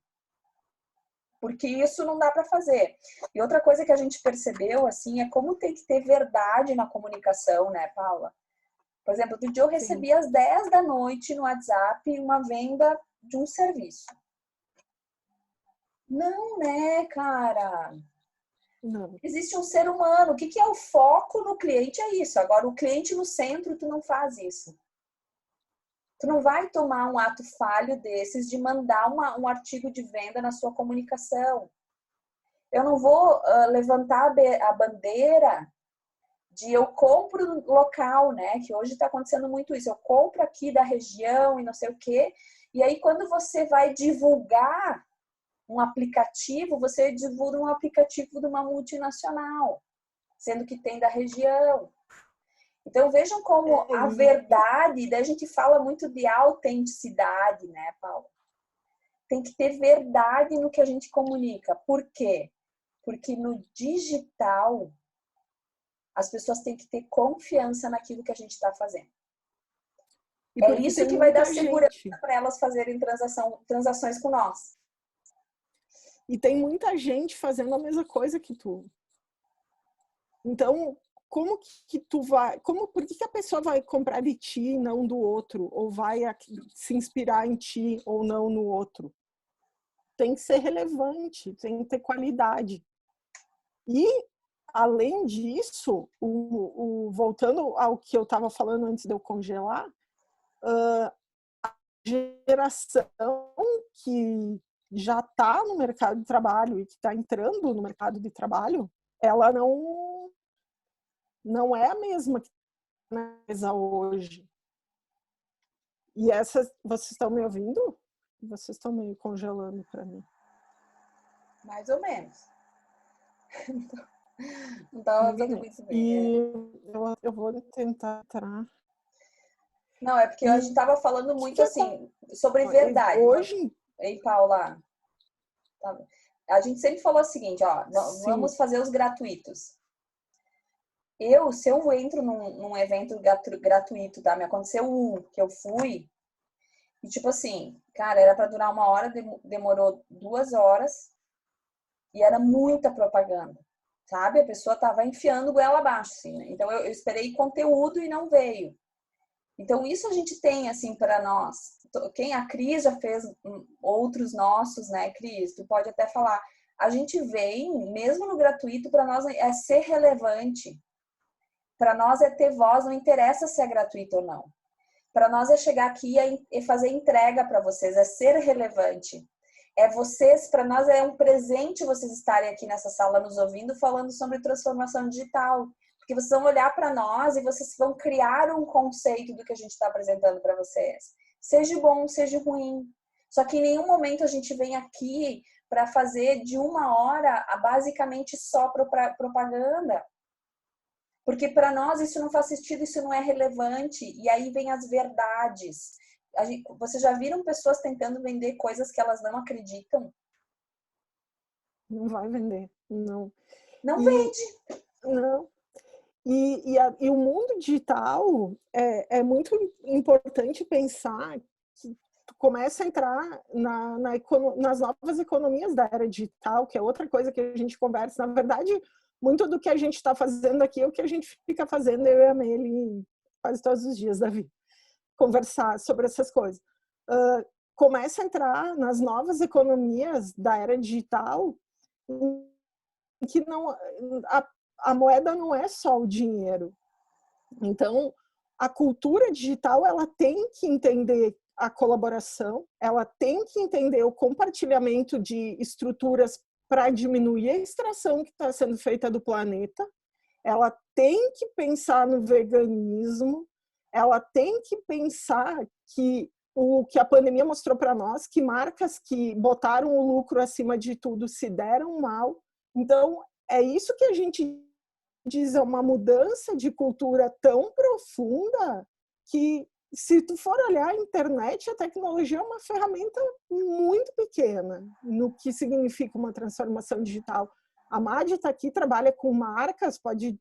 Porque isso não dá para fazer. E outra coisa que a gente percebeu, assim, é como tem que ter verdade na comunicação, né, Paula? Por exemplo, outro dia eu recebi às 10 da noite no WhatsApp uma venda de um serviço. Não, né, cara? Não. Existe um ser humano. O que é o foco no cliente? É isso. Agora, o cliente no centro, tu não faz isso. Tu não vai tomar um ato falho desses de mandar um artigo de venda na sua comunicação. Eu não vou levantar a bandeira de eu compro local, né? Que hoje está acontecendo muito isso. Eu compro aqui da região e não sei o quê. E aí, quando você vai divulgar um aplicativo, você divulga um aplicativo de uma multinacional, sendo que tem da região. Então, vejam como a verdade, daí a gente fala muito de autenticidade, né, Paulo? tem que ter verdade no que a gente comunica. Por quê? Porque no digital, as pessoas têm que ter confiança naquilo que a gente está fazendo. E É isso que vai dar segurança gente para elas fazerem transações com nós. E tem muita gente fazendo a mesma coisa que tu. Então, como que tu vai... por que a pessoa vai comprar de ti e não do outro? Ou vai se inspirar em ti ou não no outro? Tem que ser relevante, tem que ter qualidade. E, além disso, voltando ao que eu estava falando antes de eu congelar, a geração que já está no mercado de trabalho e que está entrando no mercado de trabalho, ela não é a mesma que está hoje. E vocês estão me ouvindo? Vocês estão meio congelando para mim. Mais ou menos. Não estava ouvindo muito bem. E eu vou tentar entrar. Não, é porque a gente estava falando muito assim, sobre verdade. Hoje... Ei, Paula. A gente sempre falou o seguinte, ó, vamos fazer os gratuitos. Se eu entro num evento gratuito, tá? Me aconteceu que eu fui, e tipo assim, cara, era para durar 1 hora, demorou 2 horas, e era muita propaganda, sabe? A pessoa tava enfiando goela abaixo, assim, né? Então eu esperei conteúdo e não veio. Então isso a gente tem, assim, para nós. A Cris já fez outros nossos, né, Cris? Tu pode até falar. A gente vem, mesmo no gratuito, para nós é ser relevante. Para nós é ter voz, não interessa se é gratuito ou não. Para nós é chegar aqui e fazer entrega para vocês, é ser relevante. Para nós é um presente vocês estarem aqui nessa sala nos ouvindo, falando sobre transformação digital. Porque vocês vão olhar para nós e vocês vão criar um conceito do que a gente está apresentando para vocês. Seja bom, seja ruim. Só que em nenhum momento a gente vem aqui para fazer de 1 hora basicamente só propaganda. Porque para nós isso não faz sentido, isso não é relevante. E aí vem as verdades. Vocês já viram pessoas tentando vender coisas que elas não acreditam? Não vai vender, não. Não vende. Não. E o mundo digital é muito importante pensar que tu começa a entrar nas novas economias da era digital, que é outra coisa que a gente conversa. Na verdade, muito do que a gente está fazendo aqui é o que a gente fica fazendo, eu e a Meli, quase todos os dias da vida. Conversar sobre essas coisas. Começa a entrar nas novas economias da era digital, em que a moeda não é só o dinheiro. Então, a cultura digital, ela tem que entender a colaboração, ela tem que entender o compartilhamento de estruturas para diminuir a extração que está sendo feita do planeta, ela tem que pensar no veganismo, ela tem que pensar que o que a pandemia mostrou para nós, que marcas que botaram o lucro acima de tudo se deram mal. Então, é isso que a gente diz, é uma mudança de cultura tão profunda que, se tu for olhar a internet, a tecnologia é uma ferramenta muito pequena no que significa uma transformação digital. A Madi está aqui, trabalha com marcas, pode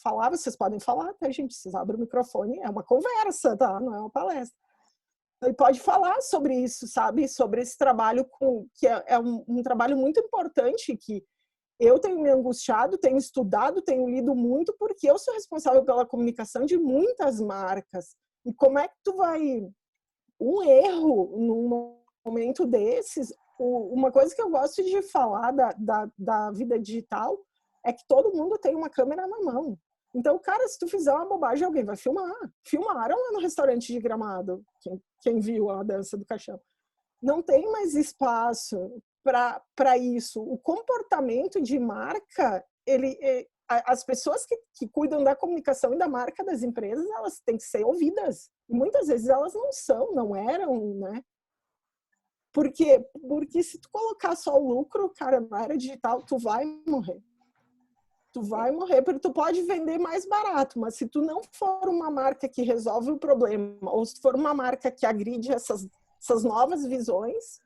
falar, vocês podem falar, tá, gente? Vocês abrem o microfone, é uma conversa, tá? Não é uma palestra. E pode falar sobre isso, sabe? Sobre esse trabalho, que é um trabalho muito importante, que eu tenho me angustiado, tenho estudado, tenho lido muito, porque eu sou responsável pela comunicação de muitas marcas. E como é que tu vai... Um erro num momento desses... Uma coisa que eu gosto de falar da vida digital é que todo mundo tem uma câmera na mão. Então, cara, se tu fizer uma bobagem, alguém vai filmar. Filmaram lá no restaurante de Gramado, quem viu a dança do caixão. Não tem mais espaço para isso. O comportamento de marca, as pessoas que cuidam da comunicação e da marca das empresas, elas têm que ser ouvidas. E muitas vezes elas não eram, né? Porque se tu colocar só o lucro, cara, na era digital, tu vai morrer. Tu vai morrer, porque tu pode vender mais barato, mas se tu não for uma marca que resolve o problema, ou se for uma marca que agride essas novas visões,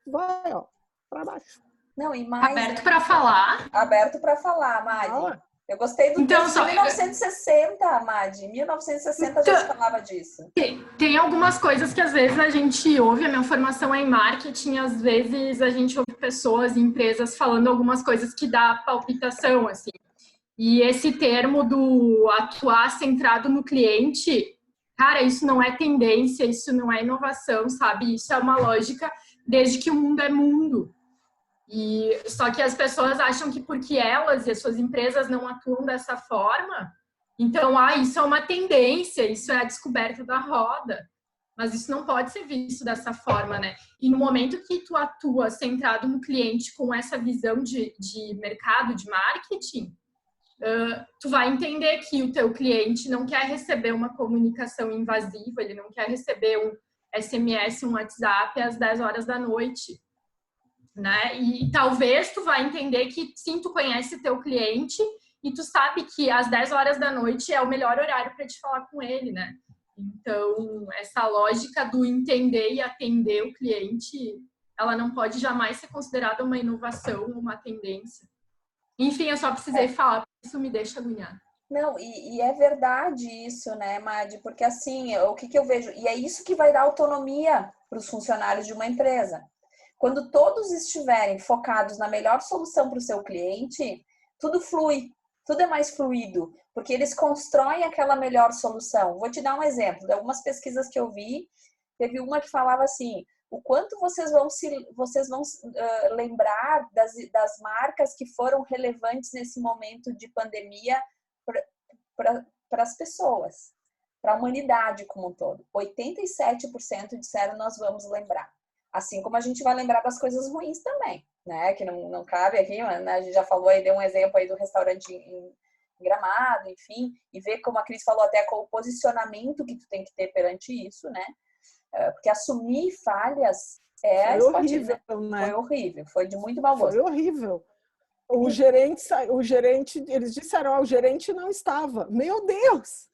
vai, ó, para baixo. Não, e mais... Aberto para falar. Aberto para falar, Madi. Eu gostei do então, texto de 1960, Madi. 1960 já se falava disso. Tem algumas coisas que às vezes a gente ouve, a minha formação é em marketing, às vezes a gente ouve pessoas, empresas falando algumas coisas que dá palpitação, assim. E esse termo do atuar centrado no cliente, cara, isso não é tendência, isso não é inovação, sabe? Isso é uma lógica desde que o mundo é mundo. E só que as pessoas acham que porque elas e as suas empresas não atuam dessa forma, então, isso é uma tendência, isso é a descoberta da roda. Mas isso não pode ser visto dessa forma, né? E no momento que tu atua centrado no cliente com essa visão de mercado, de marketing, tu vai entender que o teu cliente não quer receber uma comunicação invasiva, ele não quer receber um SMS, um WhatsApp às 10 horas da noite. Né? E talvez tu vai entender que sim, tu conhece teu cliente e tu sabe que às 10 horas da noite é o melhor horário para te falar com ele, né? Então, essa lógica do entender e atender o cliente, ela não pode jamais ser considerada uma inovação, uma tendência. Enfim, eu só precisei falar, porque isso me deixa agoniada. Não, e é verdade isso, né, Madi? Porque assim, o que eu vejo? E é isso que vai dar autonomia para os funcionários de uma empresa. Quando todos estiverem focados na melhor solução para o seu cliente, tudo flui, tudo é mais fluido, porque eles constroem aquela melhor solução. Vou te dar um exemplo de algumas pesquisas que eu vi. Teve uma que falava assim: o quanto vocês vão lembrar das marcas que foram relevantes nesse momento de pandemia para as pessoas, para a humanidade como um todo. 87% disseram nós vamos lembrar. Assim como a gente vai lembrar das coisas ruins também, né? Que não cabe aqui, mas, né? A gente já falou aí, deu um exemplo aí do restaurante em Gramado, enfim, e ver como a Cris falou até com o posicionamento que tu tem que ter perante isso, né? Porque assumir falhas foi horrível, né? Foi horrível, foi de muito mau gosto. Foi horrível. O gerente, eles disseram, o gerente não estava. Meu Deus!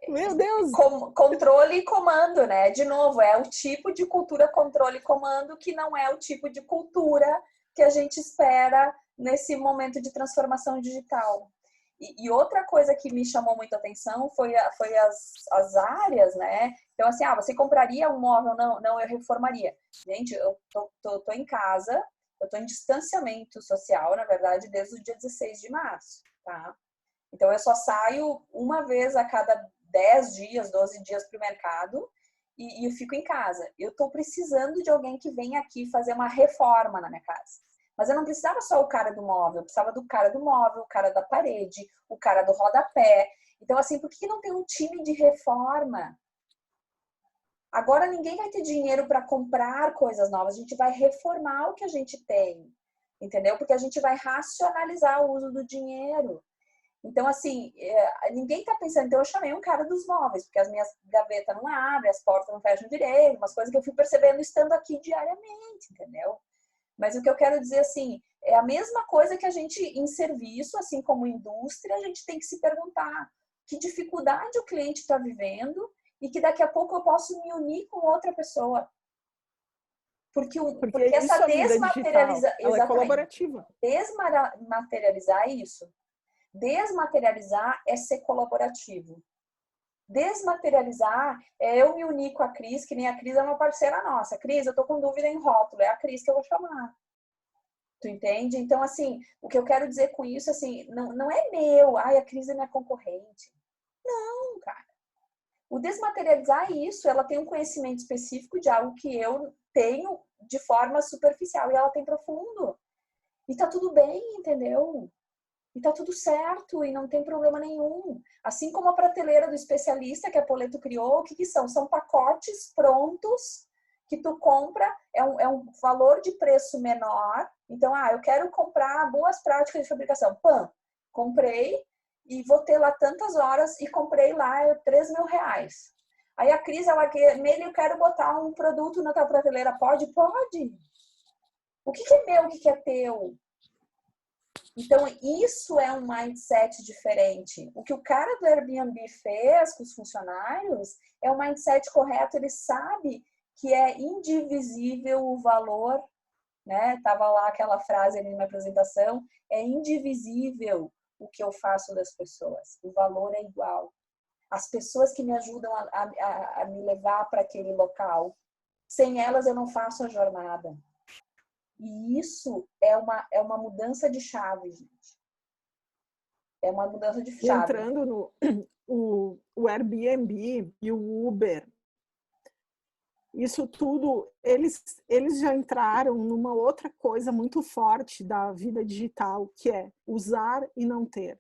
Meu Deus! Controle e comando, né? De novo, é o tipo de cultura controle e comando que não é o tipo de cultura que a gente espera nesse momento de transformação digital. E outra coisa que me chamou muita atenção foi as áreas, né? Então, assim, você compraria um móvel? Não, eu reformaria. Gente, eu tô em casa, eu tô em distanciamento social, na verdade, desde o dia 16 de março, tá? Então, eu só saio uma vez a cada 10 dias, 12 dias para o mercado e eu fico em casa. Eu estou precisando de alguém que venha aqui fazer uma reforma na minha casa. Mas eu não precisava só o cara do móvel, eu precisava do cara do móvel, o cara da parede, o cara do rodapé. Então, assim, por que não tem um time de reforma? Agora ninguém vai ter dinheiro para comprar coisas novas, a gente vai reformar o que a gente tem, entendeu? Porque a gente vai racionalizar o uso do dinheiro. Então, assim, ninguém tá pensando. Então, eu chamei um cara dos móveis, porque as minhas gavetas não abrem, as portas não fecham direito, umas coisas que eu fui percebendo estando aqui diariamente, entendeu? Mas o que eu quero dizer, assim, é a mesma coisa que a gente, em serviço, assim como indústria, a gente tem que se perguntar que dificuldade o cliente está vivendo e que daqui a pouco eu posso me unir com outra pessoa. Porque essa desmaterialização... Ela é colaborativa. Desmaterializar isso. Desmaterializar é ser colaborativo. Desmaterializar é eu me unir com a Cris, que nem a Cris é uma parceira nossa. Cris, eu tô com dúvida em rótulo, é a Cris que eu vou chamar. Tu entende? Então, assim, o que eu quero dizer com isso, assim, não é meu, a Cris é minha concorrente. Não, cara. O desmaterializar é isso, ela tem um conhecimento específico de algo que eu tenho de forma superficial e ela tem profundo. E tá tudo bem, entendeu? E tá tudo certo e não tem problema nenhum. Assim como a prateleira do especialista que a Poleto criou, o que são? São pacotes prontos que tu compra, é um valor de preço menor. Então, eu quero comprar boas práticas de fabricação. Pã, comprei e vou ter lá tantas horas e comprei lá R$3.000. Aí a Cris, Meli, eu quero botar um produto na tua prateleira. Pode? Pode. O que é meu, o que é teu? Então, isso é um mindset diferente. O que o cara do Airbnb fez com os funcionários é um mindset correto. Ele sabe que é indivisível o valor, né? Tava lá aquela frase ali na apresentação, é indivisível o que eu faço das pessoas, o valor é igual. As pessoas que me ajudam a me levar para aquele local, sem elas eu não faço a jornada. E isso é uma mudança de chave, gente. É uma mudança de chave. Entrando no o Airbnb e o Uber, isso tudo, eles já entraram numa outra coisa muito forte da vida digital, que é usar e não ter.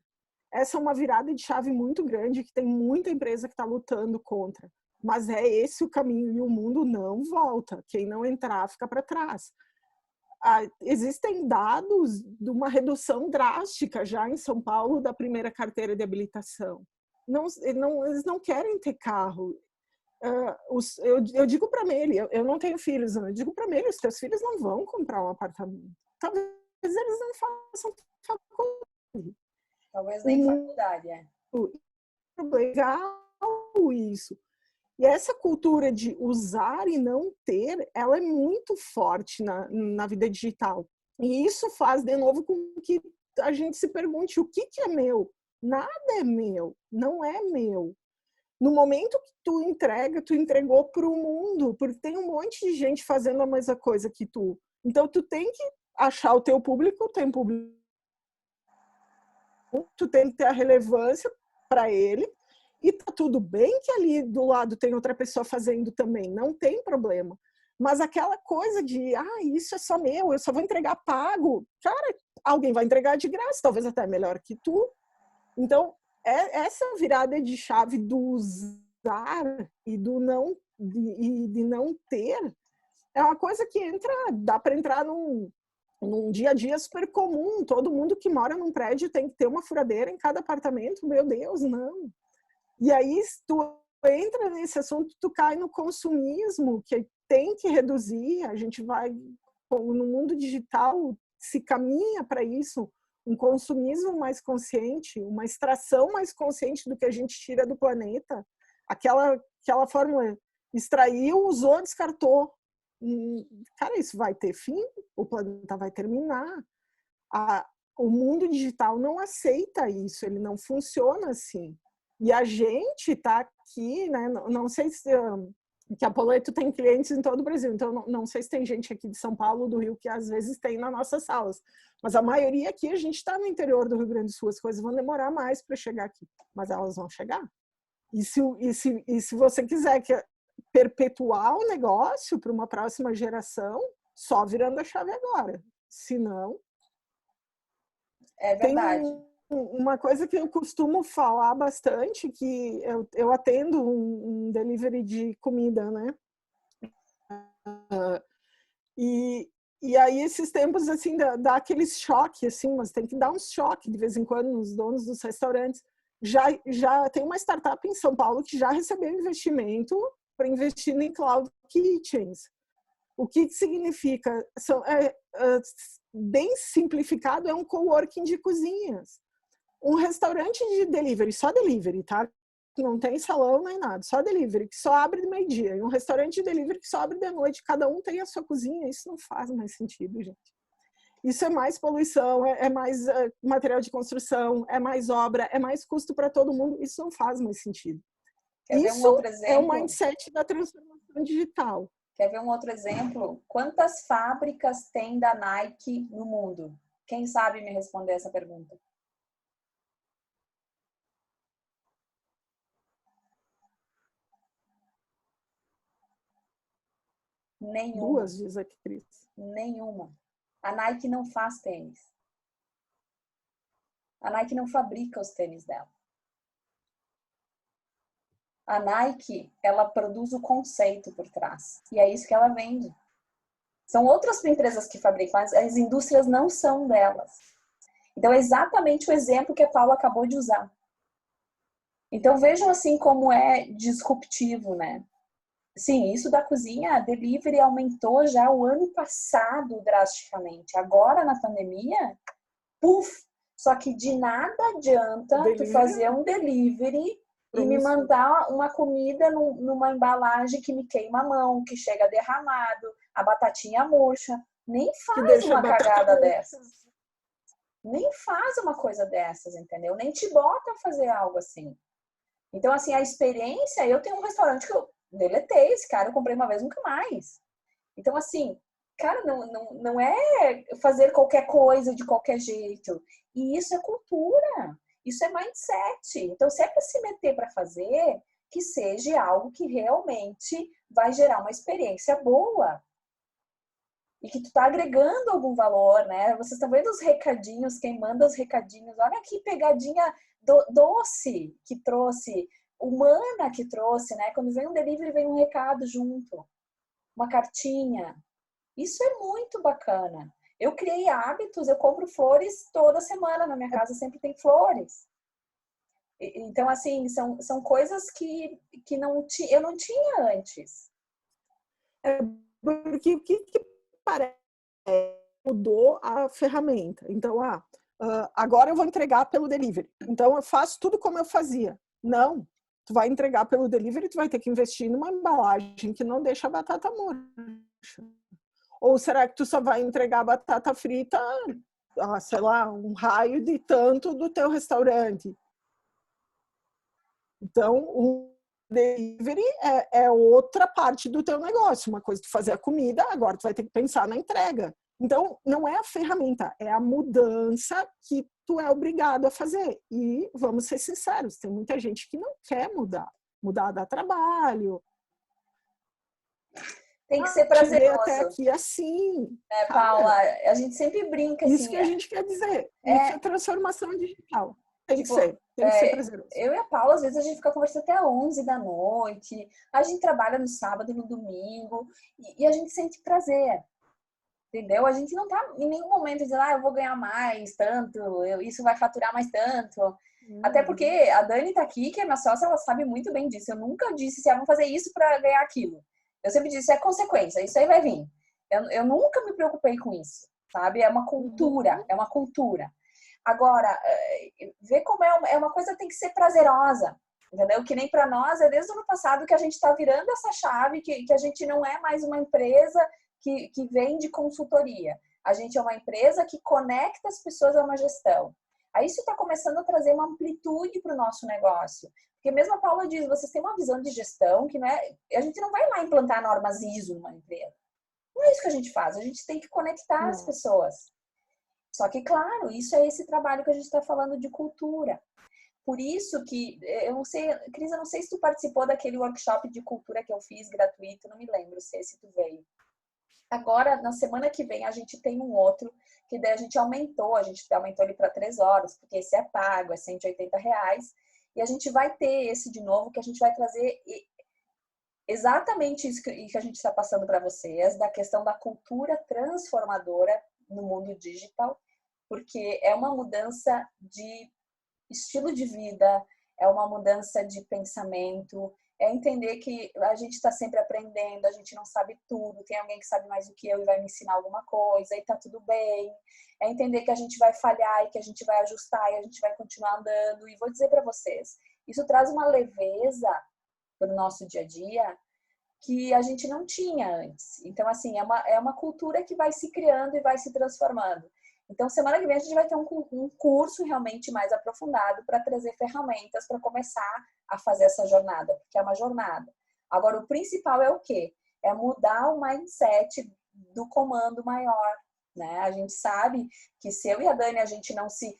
Essa é uma virada de chave muito grande que tem muita empresa que está lutando contra. Mas é esse o caminho e o mundo não volta. Quem não entrar fica para trás. Existem dados de uma redução drástica já em São Paulo da primeira carteira de habilitação. Eles não querem ter carro. Eu digo para ele, eu não tenho filhos, eu digo para ele, os teus filhos não vão comprar um apartamento. Talvez eles não façam faculdade. Talvez nem faculdade, é. Legal isso. E essa cultura de usar e não ter, ela é muito forte na vida digital. E isso faz, de novo, com que a gente se pergunte o que é meu? Nada é meu, não é meu. No momento que tu entrega, tu entregou para o mundo, porque tem um monte de gente fazendo a mesma coisa que tu. Então, tu tem que achar o teu público, tem público, tu tem que ter a relevância para ele, e tá tudo bem que ali do lado tem outra pessoa fazendo também, não tem problema. Mas aquela coisa de, isso é só meu, eu só vou entregar pago. Cara, alguém vai entregar de graça, talvez até melhor que tu. Então, essa virada de chave do usar e do não, de não ter, é uma coisa que dá para entrar num dia a dia super comum. Todo mundo que mora num prédio tem que ter uma furadeira em cada apartamento. Meu Deus, não. E aí, se tu entra nesse assunto, tu cai no consumismo, que tem que reduzir. A gente vai, no mundo digital, se caminha para isso, um consumismo mais consciente, uma extração mais consciente do que a gente tira do planeta. Aquela fórmula, extraiu, usou, descartou. Cara, isso vai ter fim, o planeta vai terminar. O mundo digital não aceita isso, ele não funciona assim. E a gente está aqui, né? Não sei se que a Poleto tem clientes em todo o Brasil, então não sei se tem gente aqui de São Paulo, do Rio, que às vezes tem nas nossas salas. Mas a maioria aqui, a gente está no interior do Rio Grande do Sul, as coisas vão demorar mais para chegar aqui, mas elas vão chegar. E se você quiser perpetuar o negócio para uma próxima geração, só virando a chave agora. Se não... É verdade. Uma coisa que eu costumo falar bastante, que eu atendo um delivery de comida, né? E aí esses tempos, assim, dá aquele choque, assim, mas tem que dar um choque de vez em quando nos donos dos restaurantes. Já tem uma startup em São Paulo que já recebeu investimento para investir em cloud kitchens. O que significa? Bem simplificado, é um coworking de cozinhas. Um restaurante de delivery, só delivery, tá? Não tem salão nem nada, só delivery, que só abre de meio-dia. E um restaurante de delivery que só abre de noite. Cada um tem a sua cozinha. Isso não faz mais sentido, gente. Isso é mais poluição, é mais material de construção, é mais obra, é mais custo para todo mundo. Isso não faz mais sentido. Isso é o mindset da transformação digital. Quer ver um outro exemplo? Quantas fábricas tem da Nike no mundo? Quem sabe me responder essa pergunta? Nenhuma. 2, diz a Cris. Nenhuma. A Nike não faz tênis. A Nike não fabrica os tênis dela. A Nike, ela produz o conceito por trás. E é isso que ela vende. São outras empresas que fabricam, mas as indústrias não são delas. Então, é exatamente o exemplo que a Paula acabou de usar. Então, vejam assim como é disruptivo, né? Sim, isso da cozinha, a delivery aumentou já o ano passado drasticamente. Agora, na pandemia, puf! Só que de nada adianta tu fazer um delivery e me mandar uma comida numa embalagem que me queima a mão, que chega derramado, a batatinha murcha. Nem faz uma cagada dessas. Nem faz uma coisa dessas, entendeu? Nem te bota a fazer algo assim. Então, assim, a experiência... Eu tenho um restaurante que eu deletei esse cara, eu comprei uma vez, nunca mais. Então, assim, cara, não é fazer qualquer coisa de qualquer jeito. E isso é cultura. Isso é mindset. Então, se é para se meter para fazer, que seja algo que realmente vai gerar uma experiência boa. E que tu tá agregando algum valor, né? Vocês estão vendo os recadinhos, quem manda os recadinhos. Olha que pegadinha doce que trouxe, humana que trouxe, né? Quando vem um delivery, vem um recado junto. Uma cartinha. Isso é muito bacana. Eu criei hábitos, eu compro flores toda semana na minha casa, sempre tem flores. Então, assim, são coisas que eu não tinha antes. Porque o que parece mudou a ferramenta. Então, agora eu vou entregar pelo delivery. Então, eu faço tudo como eu fazia. Não, tu vai entregar pelo delivery, tu vai ter que investir numa embalagem que não deixa a batata murcha. Ou será que tu só vai entregar a batata frita, sei lá, um raio de tanto do teu restaurante? Então, o delivery é outra parte do teu negócio. Uma coisa é tu fazer a comida, agora tu vai ter que pensar na entrega. Então, não é a ferramenta, é a mudança que tu é obrigado a fazer. E vamos ser sinceros, tem muita gente que não quer mudar. Mudar dá trabalho. Tem que ser prazeroso. Até aqui assim. Paula, a gente sempre brinca assim. Isso que a gente quer dizer. Isso é transformação digital. Tem que ser prazeroso. Eu e a Paula, às vezes, a gente fica conversando até 11 da noite. A gente trabalha no sábado e no domingo. E a gente sente prazer. Entendeu? A gente não tá em nenhum momento dizendo, eu vou ganhar mais tanto, isso vai faturar mais tanto. Até porque a Dani tá aqui, que é minha sócia, ela sabe muito bem disso. Eu nunca disse vamos fazer isso para ganhar aquilo. Eu sempre disse, é consequência, isso aí vai vir. Eu nunca me preocupei com isso, sabe? É uma cultura, é uma cultura. Agora, ver como é uma coisa que tem que ser prazerosa, entendeu? Que nem para nós, é desde o ano passado que a gente está virando essa chave, que a gente não é mais uma empresa que vende consultoria. A gente é uma empresa que conecta as pessoas a uma gestão. Aí isso está começando a trazer uma amplitude para o nosso negócio. Porque mesmo a Paula diz, vocês têm uma visão de gestão que não é... A gente não vai lá implantar normas ISO numa empresa. Não é isso que a gente faz. A gente tem que conectar as pessoas. Só que, claro, isso é esse trabalho que a gente está falando de cultura. Por isso que, eu não sei, Cris, eu não sei se tu participou daquele workshop de cultura que eu fiz gratuito, não me lembro se tu veio. Agora, na semana que vem, a gente tem um outro, que daí a gente aumentou ele para 3 horas, porque esse é pago, é R$180. E a gente vai ter esse de novo, que a gente vai trazer exatamente isso que a gente está passando para vocês, da questão da cultura transformadora no mundo digital, porque é uma mudança de estilo de vida, é uma mudança de pensamento, é entender que a gente está sempre aprendendo, a gente não sabe tudo, tem alguém que sabe mais do que eu e vai me ensinar alguma coisa e tá tudo bem. É entender que a gente vai falhar e que a gente vai ajustar e a gente vai continuar andando. E vou dizer para vocês, isso traz uma leveza para o nosso dia a dia que a gente não tinha antes. Então, assim, é uma cultura que vai se criando e vai se transformando. Então, semana que vem a gente vai ter um curso realmente mais aprofundado para trazer ferramentas para começar a fazer essa jornada, porque é uma jornada. Agora, o principal é o quê? É mudar o mindset do comando maior, né? A gente sabe que se eu e a Dani, a gente não se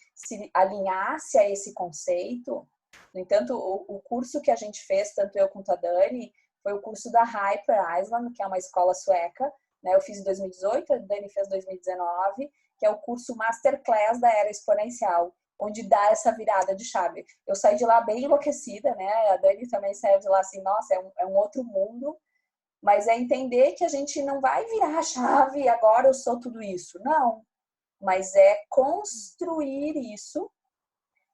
alinhasse a esse conceito, no entanto, o curso que a gente fez, tanto eu quanto a Dani, foi o curso da Hyper Island, que é uma escola sueca, né? Eu fiz em 2018, a Dani fez em 2019, que é o curso Masterclass da Era Exponencial, onde dá essa virada de chave. Eu saí de lá bem enlouquecida, né? A Dani também saiu de lá assim, nossa, é um outro mundo, mas é entender que a gente não vai virar a chave e agora eu sou tudo isso. Não, mas é construir isso,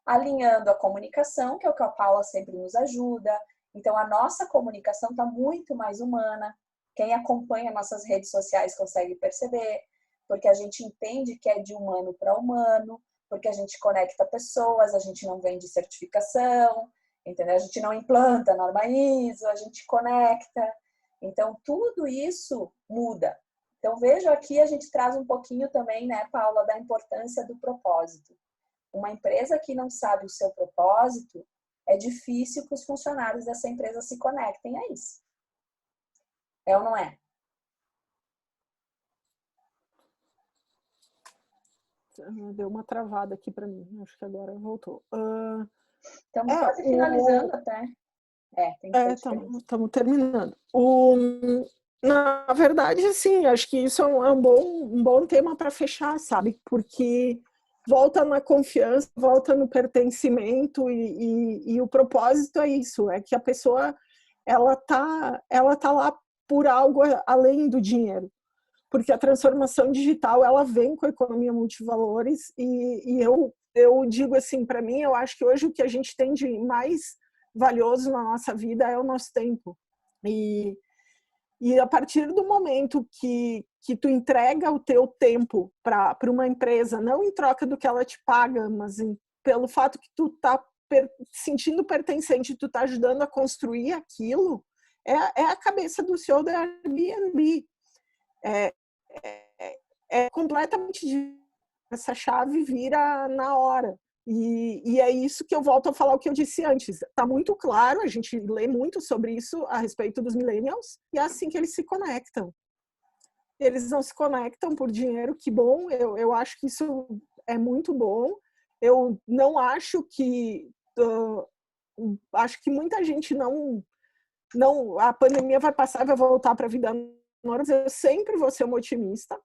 alinhando a comunicação, que é o que a Paula sempre nos ajuda. Então, a nossa comunicação está muito mais humana. Quem acompanha nossas redes sociais consegue perceber, porque a gente entende que é de humano para humano, porque a gente conecta pessoas, a gente não vende certificação. entendeu? A gente não implanta norma ISO, a gente conecta. Então, tudo isso muda. Então, vejo aqui, a gente traz um pouquinho também, né, Paula, da importância do propósito. Uma empresa que não sabe o seu propósito, é difícil que os funcionários dessa empresa se conectem a isso. É ou não é? Deu uma travada aqui para mim, acho que agora voltou. Estamos quase finalizando até. Estamos terminando. Na verdade, assim, acho que isso é um bom tema para fechar, sabe? Porque volta na confiança, volta no pertencimento e o propósito é isso, é que a pessoa ela tá lá por algo além do dinheiro. Porque a transformação digital ela vem com a economia multivalores e eu digo assim, para mim, eu acho que hoje o que a gente tem de mais valioso na nossa vida é o nosso tempo. E a partir do momento que tu entrega o teu tempo para uma empresa, não em troca do que ela te paga, mas pelo fato que tu tá sentindo pertencente, tu tá ajudando a construir aquilo, é a cabeça do CEO da Airbnb. É completamente diferente. Essa chave vira na hora. E é isso que eu volto a falar o que eu disse antes. Está muito claro, a gente lê muito sobre isso a respeito dos millennials, e é assim que eles se conectam. Eles não se conectam por dinheiro, que bom, eu acho que isso é muito bom. Eu não acho que... acho que muita gente não... A pandemia vai passar e vai voltar para a vida normal. Eu sempre vou ser uma otimista.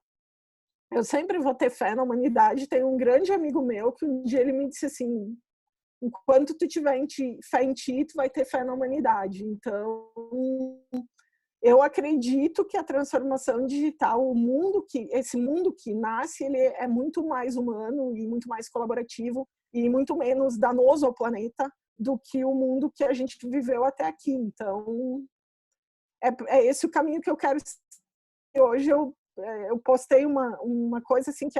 Eu sempre vou ter fé na humanidade. Tem um grande amigo meu que um dia ele me disse assim: enquanto tu tiver fé em ti, tu vai ter fé na humanidade. Então, eu acredito que a transformação digital, esse mundo que nasce, ele é muito mais humano e muito mais colaborativo e muito menos danoso ao planeta do que o mundo que a gente viveu até aqui. Então, é esse o caminho que eu quero. Hoje eu postei uma coisa assim que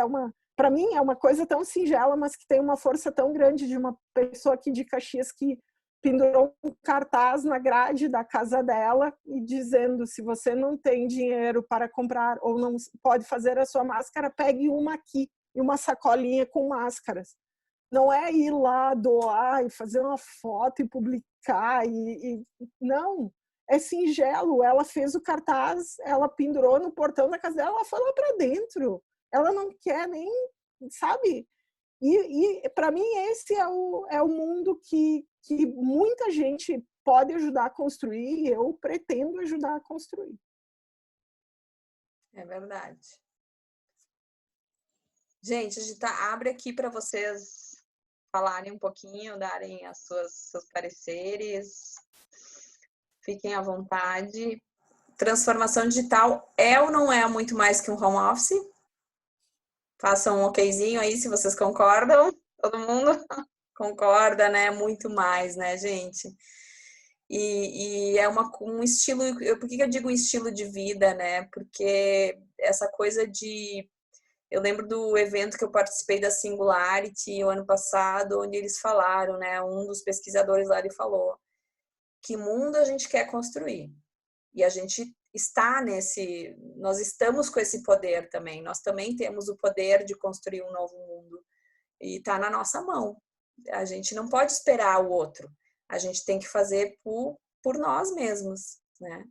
para mim é uma coisa tão singela, mas que tem uma força tão grande, de uma pessoa aqui de Caxias que pendurou um cartaz na grade da casa dela e dizendo: se você não tem dinheiro para comprar ou não pode fazer a sua máscara, pegue uma aqui, e uma sacolinha com máscaras. Não é ir lá doar e fazer uma foto e publicar não. É singelo, ela fez o cartaz, ela pendurou no portão da casa dela, ela foi lá para dentro. Ela não quer nem, sabe? E para mim esse é o mundo que muita gente pode ajudar a construir, e eu pretendo ajudar a construir. É verdade. Gente, a gente abre aqui para vocês falarem um pouquinho, darem seus pareceres. Fiquem à vontade. Transformação digital é ou não é muito mais que um home office? Façam um okzinho aí se vocês concordam. Todo mundo concorda, né? Muito mais, né, gente? E é um estilo... Por que eu digo um estilo de vida, né? Porque essa coisa de... Eu lembro do evento que eu participei da Singularity o ano passado, onde eles falaram, né? Um dos pesquisadores lá, ele falou: que mundo a gente quer construir? E a gente nós estamos com esse poder também. Nós também temos o poder de construir um novo mundo. E está na nossa mão. A gente não pode esperar o outro. A gente tem que fazer por nós mesmos, né?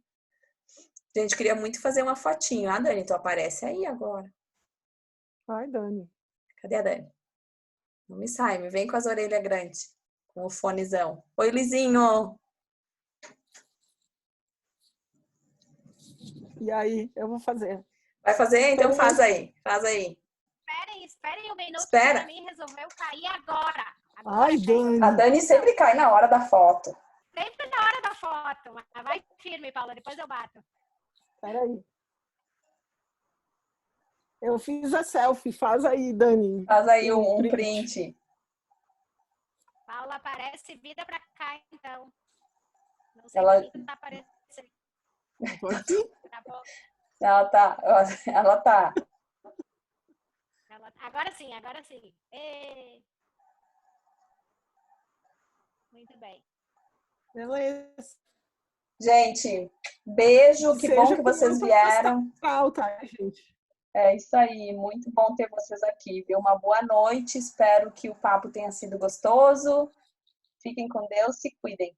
A gente queria muito fazer uma fotinho. Ah, Dani, tu aparece aí agora. Ai, Dani. Cadê a Dani? Não me sai, me vem com as orelhas grandes. Com o fonezão. Oi, Lizinho! E aí, eu vou fazer. Vai fazer? Então faz aí. Faz aí. Esperem um minuto. Espera. Pra mim resolveu cair agora. Ai, Dani. A Dani sempre cai na hora da foto. Sempre na hora da foto. Mas vai firme, Paula. Depois eu bato. Peraí. Eu fiz a selfie. Faz aí, Dani. Faz aí um print. Paula, aparece vida pra cá, então. Não sei Ela... que tá aparecendo. Tô aqui. Tá bom. Ela tá. Agora sim, agora sim. Muito bem. Beleza. Gente, beijo, que bom que vocês vieram. Tá, gente? É isso aí, muito bom ter vocês aqui, viu? Uma boa noite, espero que o papo tenha sido gostoso. Fiquem com Deus, se cuidem.